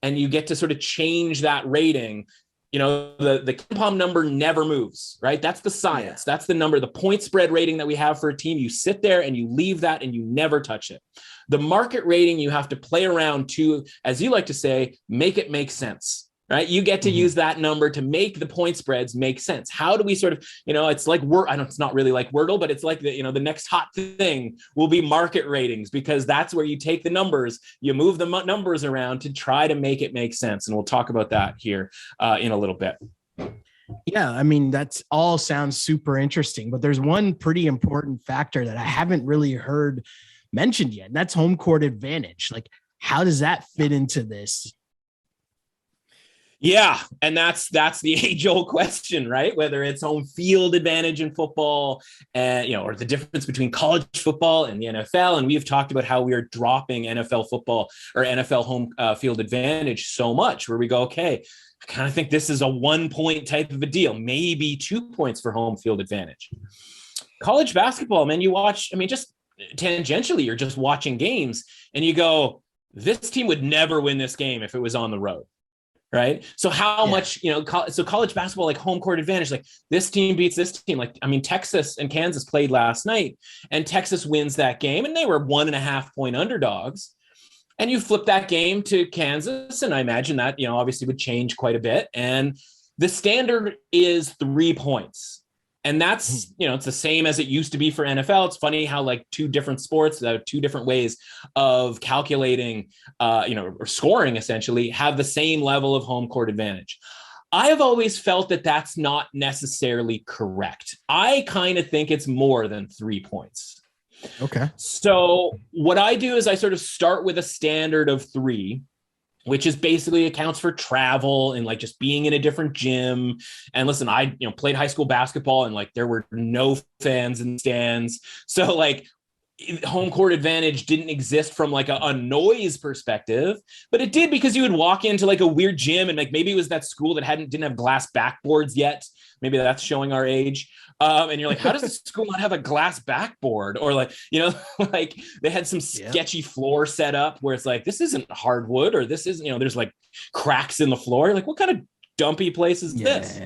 and you get to sort of change that rating. The Ken Palm number never moves, right? That's the science. That's the number, the point spread rating that we have for a team. You sit there and you leave that and you never touch it. The market rating, you have to play around to, as you like to say, make it make sense. Right. You get to use that number to make the point spreads make sense. How do we sort of, it's I know it's not really like Wordle, but it's the next hot thing will be market ratings, because that's where you take the numbers, you move the numbers around to try to make it make sense. And we'll talk about that here in a little bit. Yeah. I mean, that's all sounds super interesting, but there's one pretty important factor that I haven't really heard mentioned yet. And that's home court advantage. How does that fit into this? Yeah, and that's the age-old question, right? Whether it's home field advantage in football, and or the difference between college football and the NFL. And we've talked about how we are dropping NFL football or NFL home field advantage so much, where we go, okay, I kind of think this is a 1 point type of a deal, maybe 2 points for home field advantage. College basketball, man, you watch. I mean, just tangentially, you're just watching games, and you go, this team would never win this game if it was on the road. Right. So how much, so college basketball, like home court advantage, like this team beats this team. Like, I mean, Texas and Kansas played last night and Texas wins that game and they were 1.5 point underdogs. And you flip that game to Kansas. And I imagine that, obviously would change quite a bit. And the standard is 3 points. And that's, it's the same as it used to be for NFL. It's funny how like two different sports, two different ways of calculating, or scoring essentially have the same level of home court advantage. I have always felt that that's not necessarily correct. I kind of think it's more than 3 points. Okay. So what I do is I sort of start with a standard of 3, which is basically accounts for travel and like just being in a different gym. And listen, I, played high school basketball and like there were no fans in the stands. So like home court advantage didn't exist from like a noise perspective, but it did because you would walk into like a weird gym and like maybe it was that school that didn't have glass backboards yet. Maybe that's showing our age. And you're like, how does the school not have a glass backboard? Or like, like they had some sketchy floor set up where it's like, this isn't hardwood, or this isn't, there's like cracks in the floor. Like, what kind of dumpy place is this?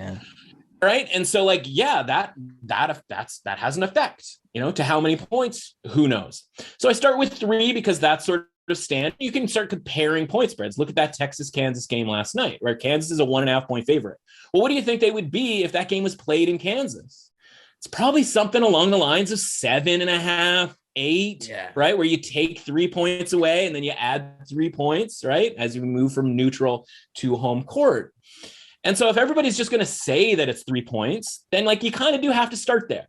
Right. And so like, that has an effect, to how many points, who knows? So I start with 3 because that's sort of standard. You can start comparing point spreads. Look at that Texas-Kansas game last night, right? Kansas is a 1.5 point favorite. Well, what do you think they would be if that game was played in Kansas? It's probably something along the lines of 7.5, 8, right? Where you take 3 points away and then you add 3 points, right? As you move from neutral to home court. And so if everybody's just going to say that it's 3 points, then like you kind of do have to start there.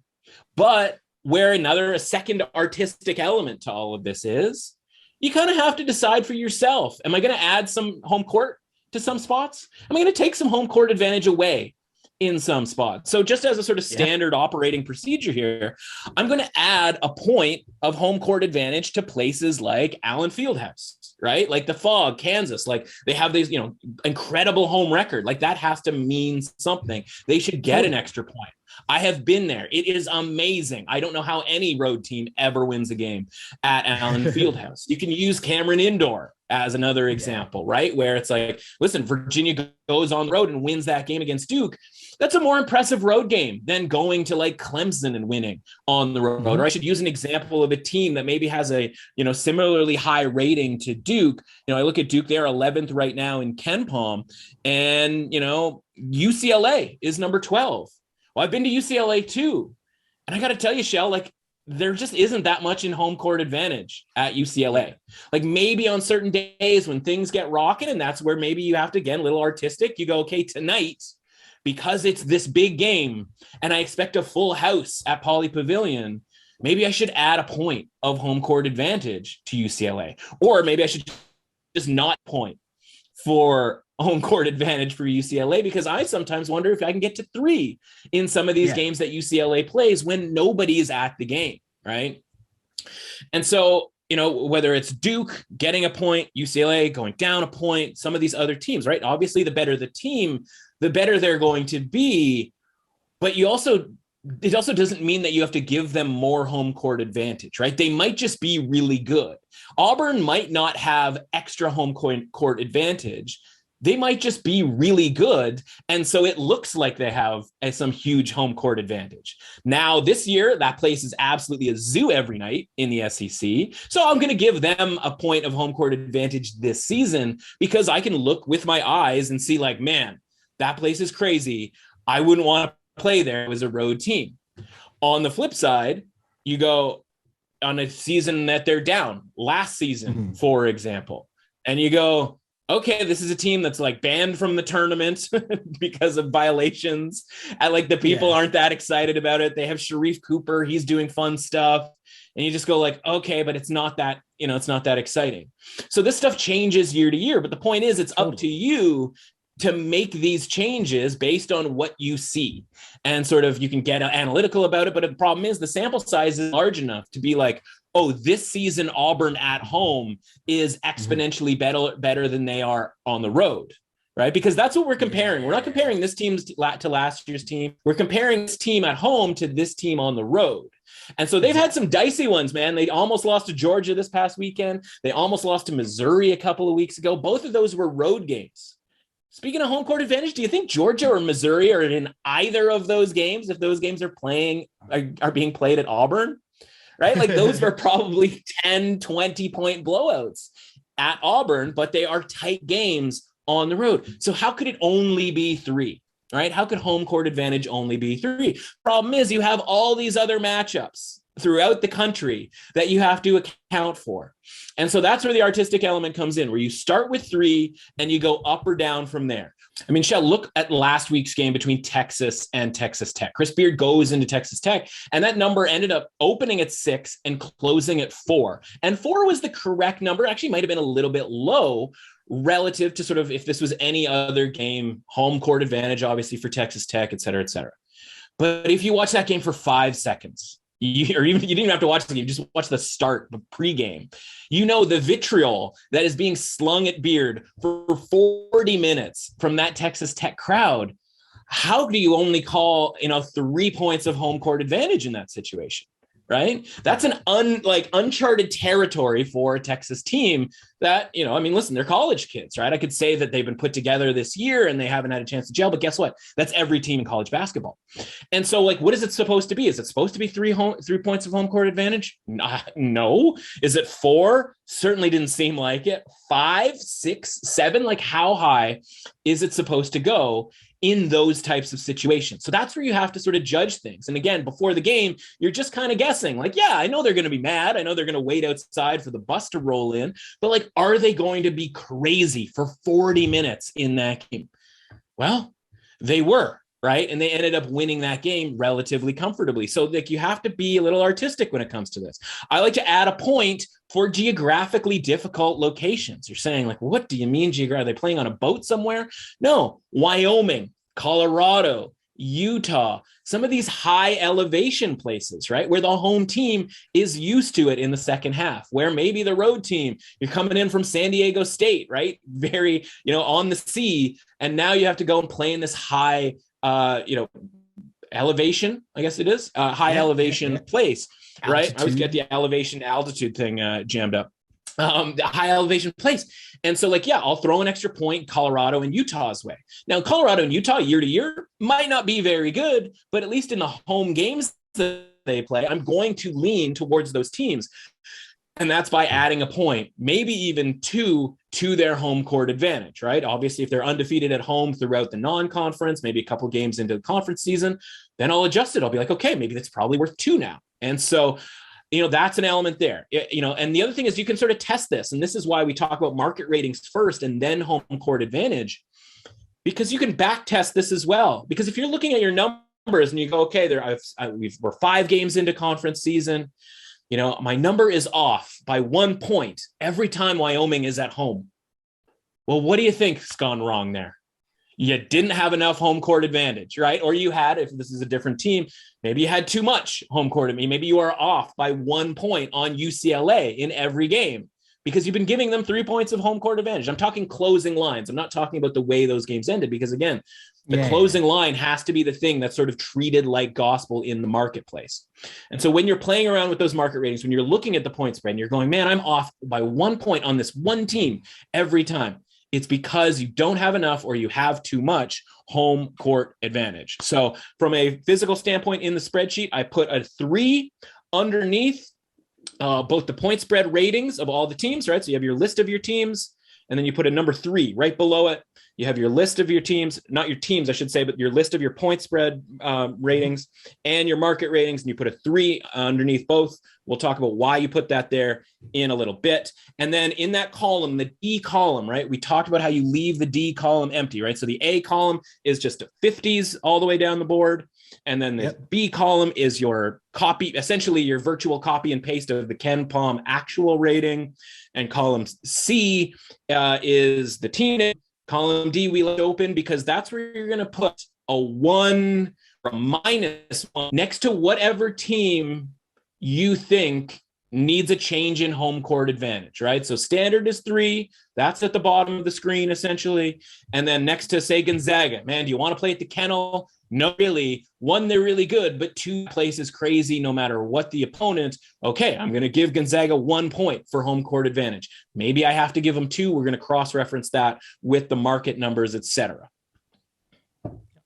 But where a second artistic element to all of this is, you kind of have to decide for yourself. Am I going to add some home court to some spots? Am I going to take some home court advantage away in some spots? So just as a sort of standard operating procedure here, I'm going to add a point of home court advantage to places like Allen Fieldhouse, right? Like the Fog, Kansas, like they have these, incredible home record. Like that has to mean something. They should get an extra point. I have been there. It is amazing. I don't know how any road team ever wins a game at Allen Fieldhouse. You can use Cameron Indoor as another example, right? Where it's like, listen, Virginia goes on the road and wins that game against Duke. That's a more impressive road game than going to like Clemson and winning on the road. Or I should use an example of a team that maybe has a, similarly high rating to Duke. I look at Duke, they're 11th right now in KenPom, and, UCLA is number 12. Well, I've been to UCLA too. And I got to tell you, Shell, like there just isn't that much in home court advantage at UCLA. Like maybe on certain days when things get rocking, and that's where maybe you have to, again, a little artistic. You go, okay, tonight, because it's this big game and I expect a full house at Pauley Pavilion, maybe I should add a point of home court advantage to UCLA. Or maybe I should just not point for home court advantage for UCLA, because I sometimes wonder if I can get to 3 in some of these games that UCLA plays when nobody is at the game, right? And so, whether it's Duke getting a point, UCLA going down a point, some of these other teams, right? Obviously, the better the team, the better they're going to be. But it also doesn't mean that you have to give them more home court advantage, right? They might just be really good. Auburn might not have extra home court advantage. They might just be really good. And so it looks like they have some huge home court advantage. Now, this year, that place is absolutely a zoo every night in the SEC. So I'm going to give them a point of home court advantage this season because I can look with my eyes and see like, man, that place is crazy. I wouldn't want to play there as a road team. On the flip side, you go on a season that they're down, last season, for example, and you go, okay, this is a team that's like banned from the tournament because of violations. And like the people aren't that excited about it. They have Sharif Cooper. He's doing fun stuff. And you just go like, okay, but it's not that, it's not that exciting. So this stuff changes year to year. But the point is, it's up to you to make these changes based on what you see. And sort of you can get analytical about it, but the problem is the sample size is large enough to be like, oh, this season Auburn at home is exponentially better than they are on the road, right? Because that's what we're comparing. We're not comparing this team to last year's team. We're comparing this team at home to this team on the road. And so they've had some dicey ones, man. They almost lost to Georgia this past weekend. They almost lost to Missouri a couple of weeks ago. Both of those were road games. Speaking of home court advantage, do you think Georgia or Missouri are in either of those games if those games are being played at Auburn? Right? Like those are probably 10, 20-point blowouts at Auburn, but they are tight games on the road. So how could it only be 3? Right? How could home court advantage only be 3? Problem is you have all these other matchups throughout the country that you have to account for. And so that's where the artistic element comes in, where you start with 3 and you go up or down from there. I mean, Shell, look at last week's game between Texas and Texas Tech. Chris Beard goes into Texas Tech, and that number ended up opening at 6 and closing at 4. And 4 was the correct number. Actually, might have been a little bit low relative to sort of if this was any other game, home court advantage, obviously for Texas Tech, et cetera, et cetera. But if you watch that game for 5 seconds, you didn't even have to watch the game, just watch the start, the pregame. You know the vitriol that is being slung at Beard for 40 minutes from that Texas Tech crowd. How do you only call 3 points of home court advantage in that situation? Right? That's an uncharted territory for a Texas team that, listen, they're college kids, right? I could say that they've been put together this year and they haven't had a chance to gel, but guess what? That's every team in college basketball. And so what is it supposed to be? Is it supposed to be 3 points of home court advantage? No. Is it 4? Certainly didn't seem like it. 5, 6, 7, like how high is it supposed to go in those types of situations? So that's where you have to sort of judge things. And again, before the game, you're just kind of guessing like, yeah, I know they're going to be mad. I know they're going to wait outside for the bus to roll in, but like, are they going to be crazy for 40 minutes in that game? Well, they were, right? And they ended up winning that game relatively comfortably. So like, you have to be a little artistic when it comes to this. I like to add a point for geographically difficult locations. You're saying like, what do you mean geographically? Are they playing on a boat somewhere? No, Wyoming, Colorado, Utah, some of these high elevation places, right? Where the home team is used to it in the second half, where maybe the road team, you're coming in from San Diego State, right? Very, on the sea. And now you have to go and play in this high, elevation, I guess it is high elevation place, right? Altitude. I always get the elevation altitude thing jammed up. The high elevation place. And so I'll throw an extra point Colorado and Utah's way. Now, Colorado and Utah year to year might not be very good, but at least in the home games that they play, I'm going to lean towards those teams. And that's by adding a point, maybe even 2 to their home court advantage, right? Obviously, if they're undefeated at home throughout the non-conference, maybe a couple games into the conference season, then I'll adjust it. I'll be like, okay, maybe that's probably worth 2 now. And so that's an element there, and the other thing is you can sort of test this. And this is why we talk about market ratings first and then home court advantage, because you can back test this as well. Because if you're looking at your numbers and you go, okay, we're 5 games into conference season, my number is off by 1 point every time Wyoming is at home. Well, what do you think's gone wrong there? You didn't have enough home court advantage, right? Or you had, if this is a different team, maybe you had too much home court advantage. Maybe you are off by 1 point on UCLA in every game because you've been giving them 3 points of home court advantage. I'm talking closing lines. I'm not talking about the way those games ended, because again, the closing line has to be the thing that's sort of treated like gospel in the marketplace. And so when you're playing around with those market ratings, when you're looking at the point spread and you're going, man, I'm off by 1 point on this one team every time, it's because you don't have enough or you have too much home court advantage. So from a physical standpoint in the spreadsheet, I put a 3 underneath both the point spread ratings of all the teams, right? So you have your list of your teams, and then you put a number 3 right below it. You have your list of your teams, not your teams, I should say, but your list of your point spread ratings and your market ratings. And you put a 3 underneath both. We'll talk about why you put that there in a little bit. And then in that column, the D column, right? We talked about how you leave the D column empty, right? So the A column is just 50s all the way down the board. And then the B column is your copy, essentially your virtual copy and paste of the Ken Palm actual rating. And column C is the team. Column D, we left open because that's where you're going to put a 1 or a -1 next to whatever team you think needs a change in home court advantage, right? So standard is 3. That's at the bottom of the screen, essentially. And then next to, say, Gonzaga, man, do you want to play at the Kennel? No, really. 1, they're really good, but 2, place is crazy no matter what the opponent. Okay, I'm going to give Gonzaga 1 point for home court advantage. Maybe I have to give them 2. We're going to cross-reference that with the market numbers, etc.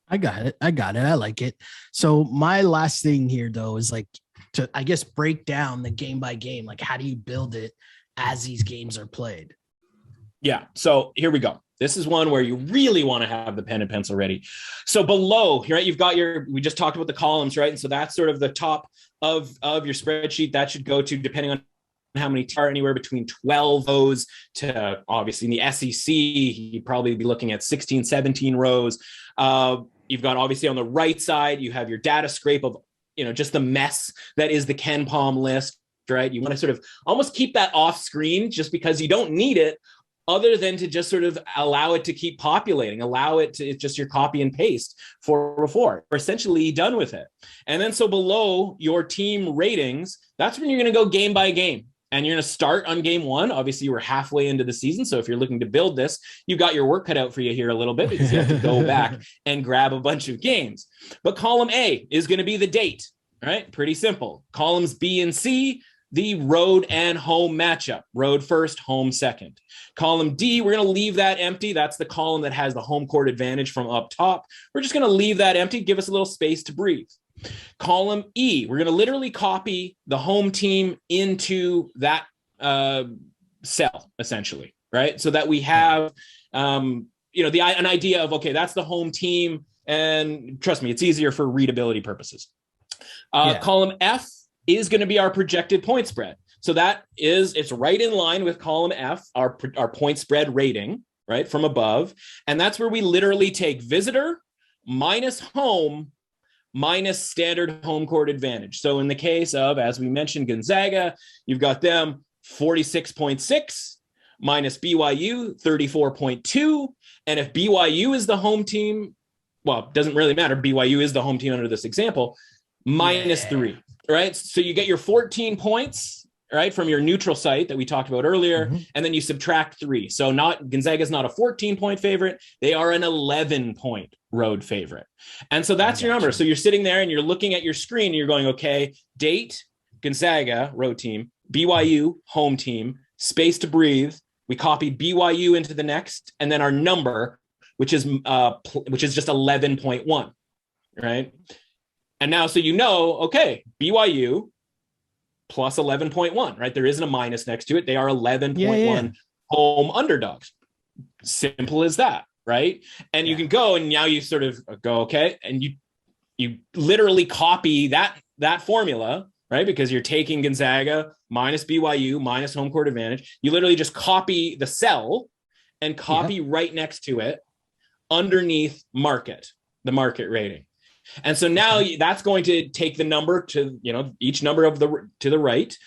I got it. I like it. So my last thing here, though, is like to, I guess, break down the game by game. Like, how do you build it as these games are played? Yeah. So here we go. This is one where you really want to have the pen and pencil ready. So below, right, you've got we just talked about the columns, right? And so that's sort of the top of your spreadsheet. That should go to, depending on how many are anywhere between 12 rows to, obviously, in the SEC, you'd probably be looking at 16, 17 rows. You've got, obviously, on the right side, you have your data scrape of, just the mess that is the KenPom list, right? You want to sort of almost keep that off screen just because you don't need it, other than to just sort of allow it to keep populating, allow it to, it's just your copy and paste for before. We're essentially done with it. And then so below your team ratings, that's when you're going to go game by game. And you're going to start on game 1. Obviously, you were halfway into the season. So if you're looking to build this, you've got your work cut out for you here a little bit, because you have to go back and grab a bunch of games. But column A is going to be the date, right? Pretty simple. Columns B and C, the road and home matchup. Road first, home second. Column D, we're going to leave that empty. That's the column that has the home court advantage from up top. We're just going to leave that empty, give us a little space to breathe. Column E, we're going to literally copy the home team into that cell, essentially, right? So that we have, an idea of, okay, that's the home team. And trust me, it's easier for readability purposes. Column F is going to be our projected point spread. So it's right in line with column F, our point spread rating, right, from above. And that's where we literally take visitor minus home minus standard home court advantage. So in the case of, as we mentioned, Gonzaga, you've got them 46.6 minus BYU 34.2. And if BYU is the home team, well, it doesn't really matter. BYU is the home team under this example, minus 3, right? So you get your 14 points, right, from your neutral site that we talked about earlier, and then you subtract 3. So Gonzaga's not a 14-point favorite. They are an 11-point road favorite. And so that's your number. So you're sitting there and you're looking at your screen and you're going, okay, date, Gonzaga, road team, BYU, home team, space to breathe. We copied BYU into the next, and then our number, which is just 11.1, right? And now, so okay, BYU plus 11.1, right? There isn't a minus next to it. They are 11.1 home underdogs. Simple as that, right? And you can go, and now you sort of go, okay, and you literally copy that formula, right? Because you're taking Gonzaga minus BYU minus home court advantage. You literally just copy the cell and copy right next to it underneath the market rating. And so now that's going to take the number to, each number to the right,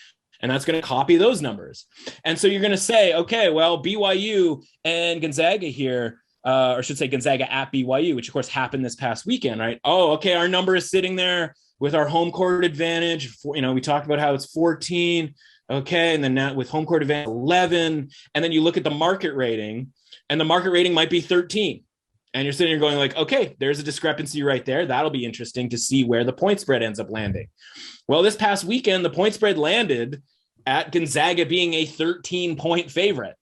and that's going to copy those numbers. And so you're going to say, okay, well, BYU and Gonzaga here, or I should say Gonzaga at BYU, which of course happened this past weekend, right? Oh, okay. Our number is sitting there with our home court advantage. We talked about how it's 14. Okay. And then now with home court advantage, 11. And then you look at the market rating, and the market rating might be 13. And you're sitting here going like, okay, there's a discrepancy right there. That'll be interesting to see where the point spread ends up landing. Well, this past weekend, the point spread landed at Gonzaga being a 13-point favorite.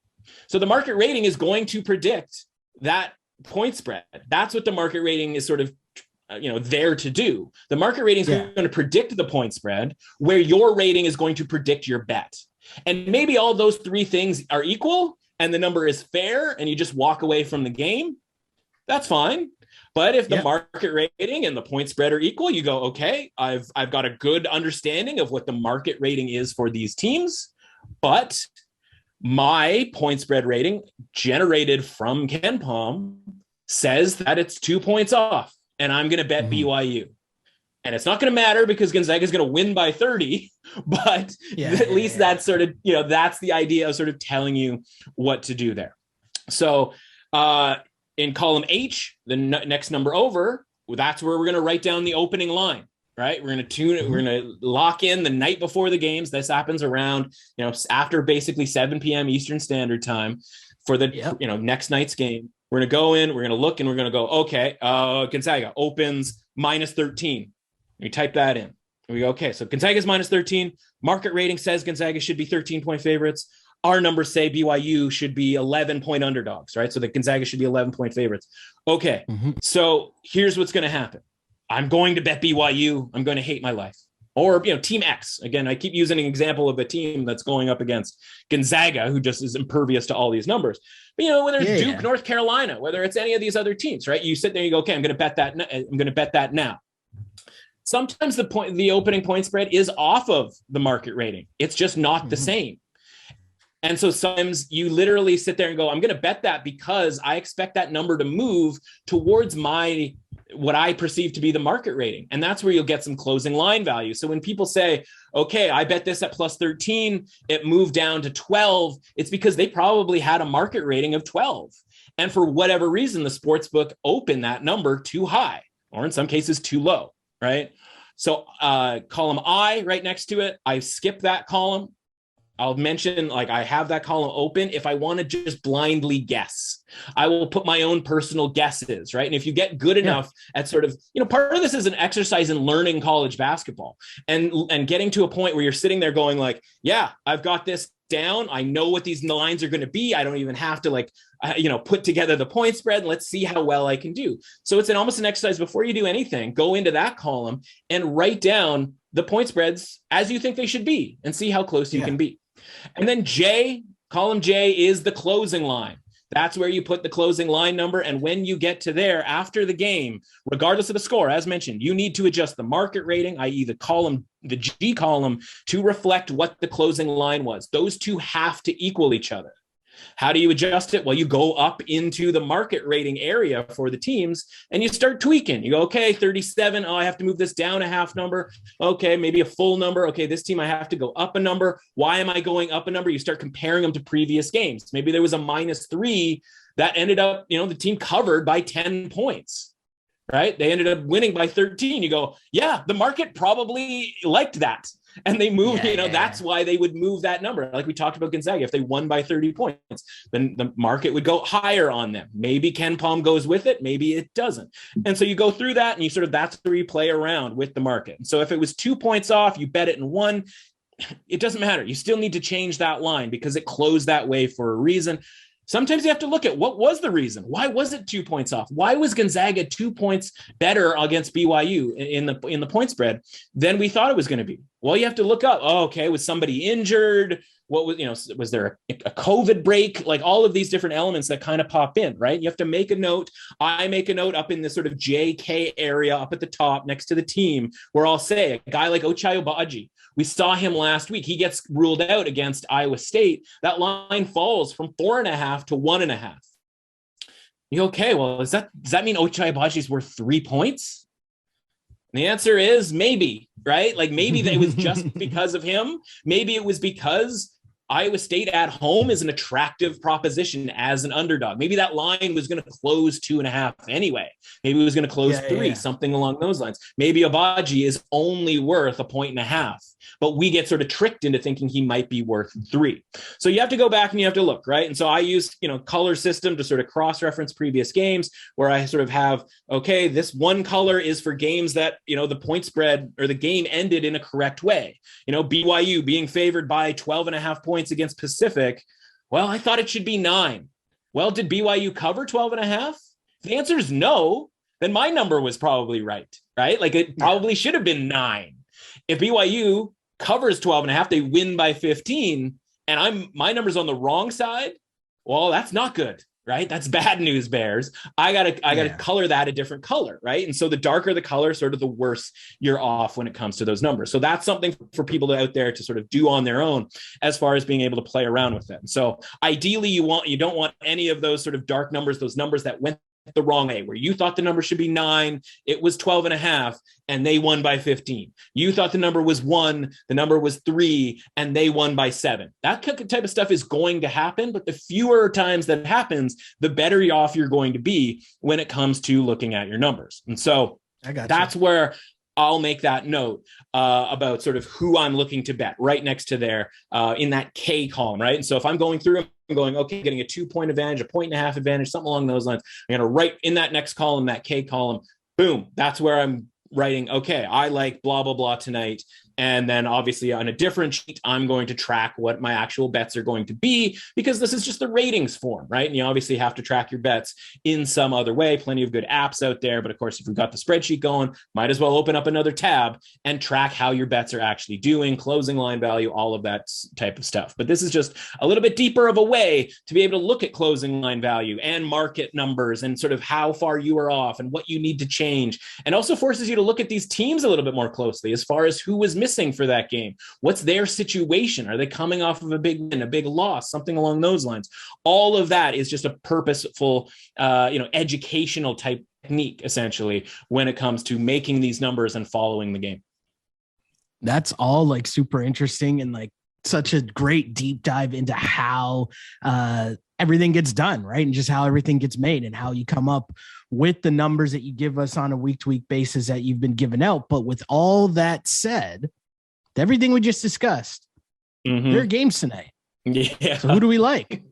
So the market rating is going to predict that point spread. That's what the market rating is sort of, there to do. The market rating is going to predict the point spread, where your rating is going to predict your bet. And maybe all those 3 things are equal and the number is fair and you just walk away from the game. That's fine. But if the market rating and the point spread are equal, you go, okay, I've got a good understanding of what the market rating is for these teams, but my point spread rating generated from KenPom says that it's 2 points off, and I'm going to bet BYU. And it's not going to matter because Gonzaga is going to win by 30, but at least that's sort of, that's the idea of sort of telling you what to do there. So In column H, the next number over, that's where we're going to write down the opening line, right? We're going to tune it. We're going to lock in the night before the games. This happens around, after basically 7 p.m. Eastern Standard Time for the, next night's game. We're going to go in, we're going to look, and we're going to go, okay, Gonzaga opens -13. We type that in. And we go, okay, so Gonzaga's -13. Market rating says Gonzaga should be 13-point favorites. Our numbers say BYU should be 11-point underdogs, right? So that Gonzaga should be 11-point favorites. Okay, So here's what's going to happen. I'm going to bet BYU. I'm going to hate my life. Or, Team X. Again, I keep using an example of a team that's going up against Gonzaga, who just is impervious to all these numbers. But, whether it's Duke, North Carolina, whether it's any of these other teams, right? You sit there and you go, okay, I'm going to bet that. I'm going to bet that now. Sometimes the opening point spread is off of the market rating. It's just not the same. And so sometimes you literally sit there and go, I'm going to bet that because I expect that number to move towards what I perceive to be the market rating. And that's where you'll get some closing line value. So when people say, okay, I bet this at +13, it moved down to 12, it's because they probably had a market rating of 12. And for whatever reason, the sportsbook opened that number too high, or in some cases too low, right? So column I right next to it, I skip that column. I'll mention, I have that column open. If I want to just blindly guess, I will put my own personal guesses, right? And if you get good enough at sort of, part of this is an exercise in learning college basketball and getting to a point where you're sitting there going I've got this down. I know what these lines are going to be. I don't even have to put together the point spread. Let's see how well I can do. So it's almost an exercise before you do anything, go into that column and write down the point spreads as you think they should be and see how close you can be. And then column J is the closing line. That's where you put the closing line number. And when you get to there after the game, regardless of the score, as mentioned, you need to adjust the market rating, i.e. the G column, to reflect what the closing line was. Those two have to equal each other. How do you adjust it? Well, you go up into the market rating area for the teams and you start tweaking. You go, okay, 37. Oh, I have to move this down a half number. Okay, maybe a full number. Okay, this team, I have to go up a number. Why am I going up a number? You start comparing them to previous games. Maybe there was a -3 that ended up, the team covered by 10 points, right? They ended up winning by 13. You go, the market probably liked that. And they moved, that's why they would move that number. Like we talked about Gonzaga, if they won by 30 points, then the market would go higher on them. Maybe Ken Palm goes with it, maybe it doesn't. And so you go through that and that's where you play around with the market. And so if it was 2 points off, you bet it in one, it doesn't matter. You still need to change that line because it closed that way for a reason. Sometimes you have to look at what was the reason. Why was it 2 points off? Why was Gonzaga 2 points better against BYU in the point spread than we thought it was going to be? Well, you have to look up, was somebody injured? What was there a COVID break? Like all of these different elements that kind of pop in, right? You have to make a note. I make a note up in this sort of JK area up at the top next to the team where I'll say a guy like Ochai Agbaji, we saw him last week. He gets ruled out against Iowa State. That line falls from 4.5 to 1.5. You go, okay, well, does that mean Ochai Agbaji is worth 3 points? And the answer is maybe, right? Like maybe it was just because of him. Maybe it was because Iowa State at home is an attractive proposition as an underdog. Maybe that line was going to close 2.5 anyway. Maybe it was going to close 3, something along those lines. Maybe Agbaji is only worth 1.5, but we get sort of tricked into thinking he might be worth 3. So you have to go back and you have to look, right? And so I use, color system to sort of cross-reference previous games where I sort of have, okay, this one color is for games that, the point spread or the game ended in a correct way. BYU being favored by 12.5 points against Pacific. Well, I thought it should be 9. Well, did BYU cover 12.5? If the answer is no, then my number was probably right? Like it probably should have been 9. If BYU covers 12.5, they win by 15, and my number's on the wrong side. Well, that's not good, right? That's bad news, Bears. I gotta color that a different color, right? And so the darker the color, sort of the worse you're off when it comes to those numbers. So that's something for people out there to sort of do on their own as far as being able to play around with it. And so ideally, you don't want any of those sort of dark numbers, those numbers that went the wrong way, where you thought the number should be 9, it was 12.5, and they won by 15. You thought the number was 1, the number was 3, and they won by 7. That type of stuff is going to happen, but the fewer times that happens, the better off you're going to be when it comes to looking at your numbers. And so that's where I'll make that note about sort of who I'm looking to bet right next to there in that K column, right? And so if I'm going through, I'm going, okay, getting a 2-point advantage, a 1.5 advantage, something along those lines. I'm going to write in that next column, that K column, boom, that's where I'm writing, okay, I like blah, blah, blah tonight. And then obviously on a different sheet, I'm going to track what my actual bets are going to be, because this is just the ratings form, right? And you obviously have to track your bets in some other way. Plenty of good apps out there. But of course, if we've got the spreadsheet going, might as well open up another tab and track how your bets are actually doing, closing line value, all of that type of stuff. But this is just a little bit deeper of a way to be able to look at closing line value and market numbers and sort of how far you are off and what you need to change. And also forces you to look at these teams a little bit more closely as far as who was missing for that game. What's their situation? Are they coming off of a big win, a big loss, something along those lines? All of that is just a purposeful, educational type technique, essentially, when it comes to making these numbers and following the game. That's all like super interesting and like such a great deep dive into how everything gets done, right? And just how everything gets made and how you come up with the numbers that you give us on a week-to-week basis that you've been given out. But with all that said, everything we just discussed, there are games tonight. Yeah. So who do we like?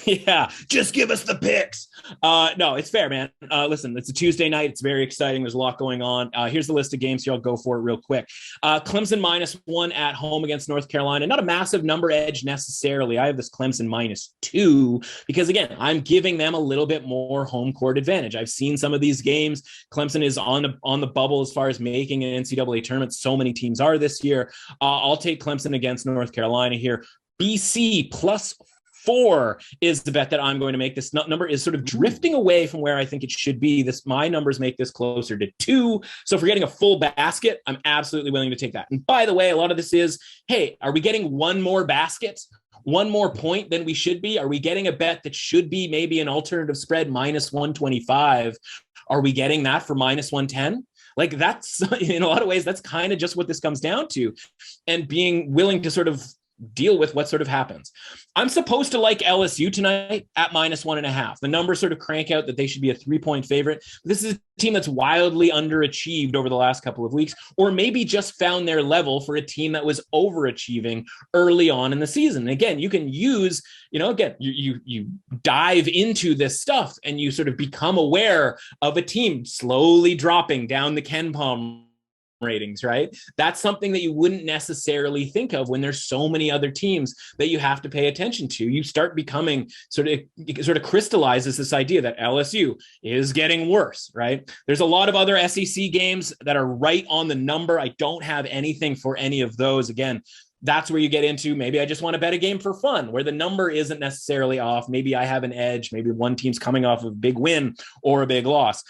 Yeah, just give us the picks. No, it's fair, man. Listen, it's a Tuesday night. It's very exciting. There's a lot going on. Here's the list of games here. I'll go for it real quick. Clemson -1 at home against North Carolina. Not a massive number edge necessarily. I have this Clemson -2 because, again, I'm giving them a little bit more home court advantage. I've seen some of these games. Clemson is on the bubble as far as making an NCAA tournament. So many teams are this year. I'll take Clemson against North Carolina here. BC +4 is the bet that I'm going to make. This number is sort of drifting away from where I think it should be. My numbers make this closer to 2. So if we're getting a full basket, I'm absolutely willing to take that. And by the way, a lot of this is, hey, are we getting one more basket, one more point than we should be? Are we getting a bet that should be maybe an alternative spread -125? Are we getting that for -110? Like that's, in a lot of ways, that's kind of just what this comes down to, and being willing to sort of deal with what sort of happens. I'm supposed to like LSU tonight at -1.5. The numbers sort of crank out that they should be a 3-point favorite. This is a team that's wildly underachieved over the last couple of weeks, or maybe just found their level for a team that was overachieving early on in the season. And again, you can use, you dive into this stuff and you sort of become aware of a team slowly dropping down the Ken Palm ratings, right? That's something that you wouldn't necessarily think of when there's so many other teams that you have to pay attention to. You start becoming it sort of crystallizes this idea that LSU is getting worse, right? There's a lot of other SEC games that are right on the number. I don't have anything for any of those. Again, that's where you get into, maybe I just want to bet a game for fun where the number isn't necessarily off. Maybe I have an edge. Maybe one team's coming off of a big win or a big loss.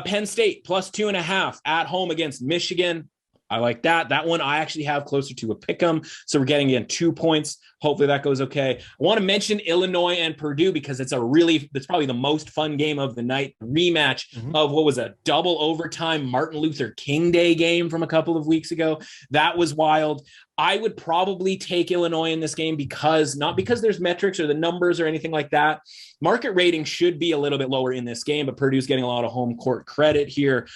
Penn State +2.5 at home against Michigan. I like that. That one I actually have closer to a pick 'em. So we're getting in 2 points. Hopefully that goes okay. I want to mention Illinois and Purdue because it's probably the most fun game of the night. Rematch of what was a double overtime Martin Luther King Day game from a couple of weeks ago. That was wild. I would probably take Illinois in this game not because there's metrics or the numbers or anything like that. Market rating should be a little bit lower in this game, but Purdue's getting a lot of home court credit here.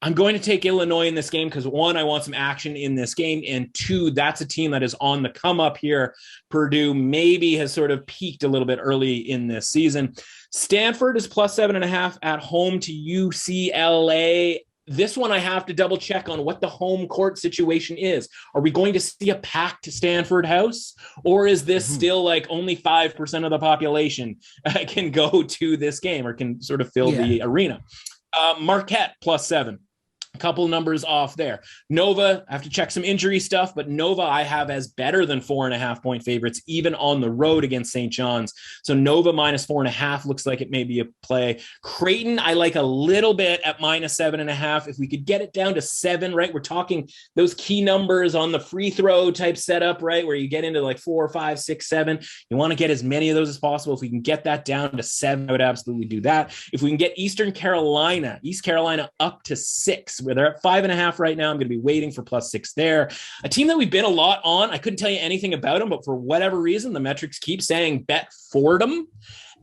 I'm going to take Illinois in this game because, one, I want some action in this game, and two, that's a team that is on the come up here. Purdue maybe has sort of peaked a little bit early in this season. Stanford is +7.5 at home to UCLA. This one I have to double check on what the home court situation is. Are we going to see a packed Stanford house, or is this still like only 5% of the population can go to this game or can sort of fill the arena? Marquette +7. A couple numbers off there. Nova, I have to check some injury stuff, but Nova I have as better than 4.5 point favorites, even on the road against St. John's. So Nova minus 4.5 looks like it may be a play. Creighton, I like a little bit at minus 7.5. If we could get it down to 7, right? We're talking those key numbers on the free throw type setup, right? Where you get into like 4, 5, 6, 7. You want to get as many of those as possible. If we can get that down to 7, I would absolutely do that. If we can get East Carolina up to 6, where they're at 5.5 right now, I'm going to be waiting for +6 there. A team that we've been a lot on, I couldn't tell you anything about them, but for whatever reason, the metrics keep saying bet Fordham,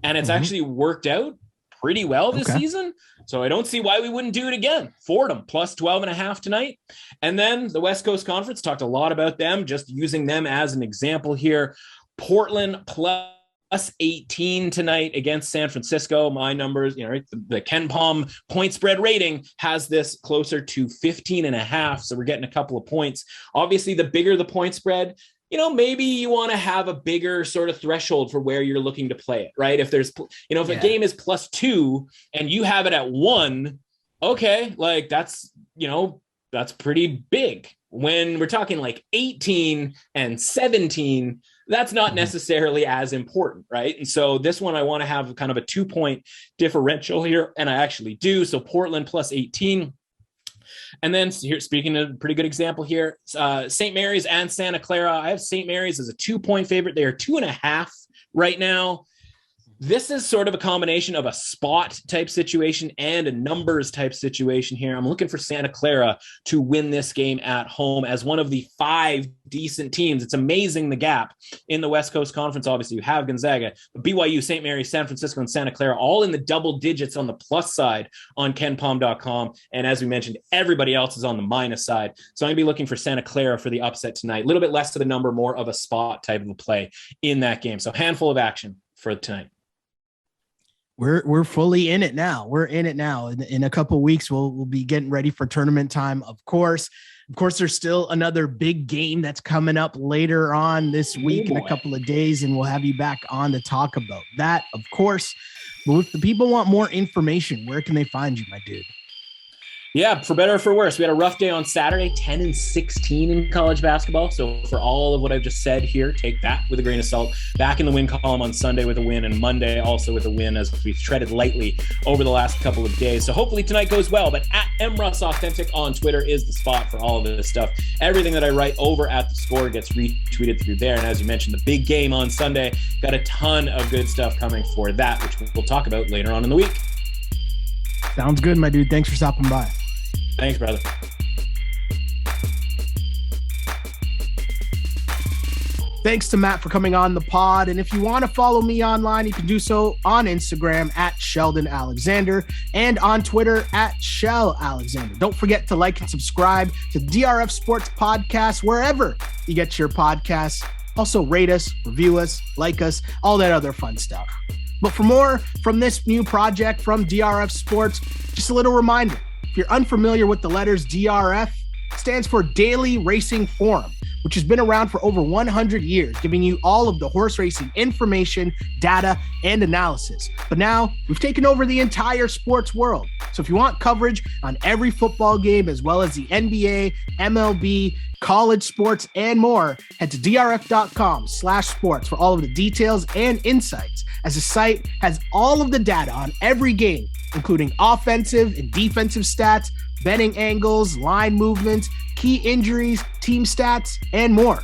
and it's actually worked out pretty well this season. So I don't see why we wouldn't do it again. Fordham +12.5 tonight. And then the West Coast Conference, talked a lot about them, just using them as an example here. Portland +18 tonight against San Francisco. My numbers, the Ken Palm point spread rating has this closer to 15.5. So we're getting a couple of points. Obviously, the bigger the point spread, maybe you want to have a bigger sort of threshold for where you're looking to play it, right? If there's, if a game is +2 and you have it at 1, okay, like that's pretty big. When we're talking like 18 and 17, that's not necessarily as important, right? And so this one, I want to have kind of a 2-point differential here, and I actually do. So Portland +18. And then here, speaking of a pretty good example here, St. Mary's and Santa Clara. I have St. Mary's as a 2-point favorite. They are 2.5 right now. This is sort of a combination of a spot type situation and a numbers type situation here. I'm looking for Santa Clara to win this game at home as one of the 5 decent teams. It's amazing the gap in the West Coast Conference. Obviously, you have Gonzaga, BYU, St. Mary's, San Francisco, and Santa Clara, all in the double digits on the plus side on KenPom.com. And as we mentioned, everybody else is on the minus side. So I'm going to be looking for Santa Clara for the upset tonight. A little bit less to the number, more of a spot type of a play in that game. So handful of action for tonight. We're fully in it now. We're in it now. In a couple of weeks, we'll be getting ready for tournament time. Of course, there's still another big game that's coming up later on this week in a couple of days, and we'll have you back on to talk about that, of course. But if the people want more information, where can they find you, my dude? Yeah, for better or for worse, we had a rough day on Saturday, 10-16 in college basketball. So for all of what I've just said here, take that with a grain of salt. Back in the win column on Sunday with a win, and Monday also with a win, as we've treaded lightly over the last couple of days. So hopefully tonight goes well. But at MRussAuthentic on Twitter is the spot for all of this stuff. Everything that I write over at The Score gets retweeted through there. And as you mentioned, the big game on Sunday, got a ton of good stuff coming for that, which we'll talk about later on in the week. Sounds good, my dude. Thanks for stopping by. Thanks, brother. Thanks to Matt for coming on the pod. And if you want to follow me online, you can do so on Instagram at Sheldon Alexander and on Twitter at Shell Alexander. Don't forget to like and subscribe to the DRF Sports Podcast wherever you get your podcasts. Also rate us, review us, like us, all that other fun stuff. But for more from this new project from DRF Sports, just a little reminder. If you're unfamiliar with the letters DRF, it stands for Daily Racing Forum, which has been around for over 100 years, giving you all of the horse racing information, data, and analysis. But now we've taken over the entire sports world. So if you want coverage on every football game, as well as the NBA, MLB, college sports, and more, head to drf.com/sports for all of the details and insights, as the site has all of the data on every game, including offensive and defensive stats, betting angles, line movements, key injuries, team stats, and more.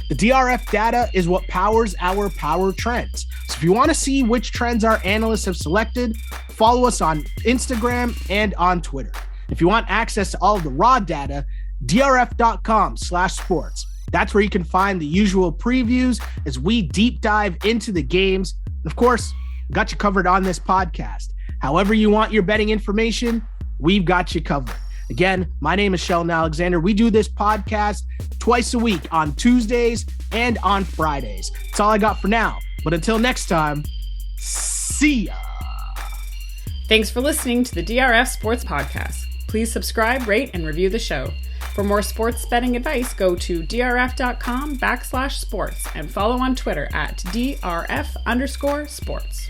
The DRF data is what powers our power trends. So if you want to see which trends our analysts have selected, follow us on Instagram and on Twitter. If you want access to all of the raw data, drf.com/sports. That's where you can find the usual previews as we deep dive into the games. And of course, we got you covered on this podcast. However you want your betting information, we've got you covered. Again, my name is Sheldon Alexander. We do this podcast twice a week on Tuesdays and on Fridays. That's all I got for now. But until next time, see ya. Thanks for listening to the DRF Sports Podcast. Please subscribe, rate, and review the show. For more sports betting advice, go to drf.com/sports and follow on Twitter at DRF_sports.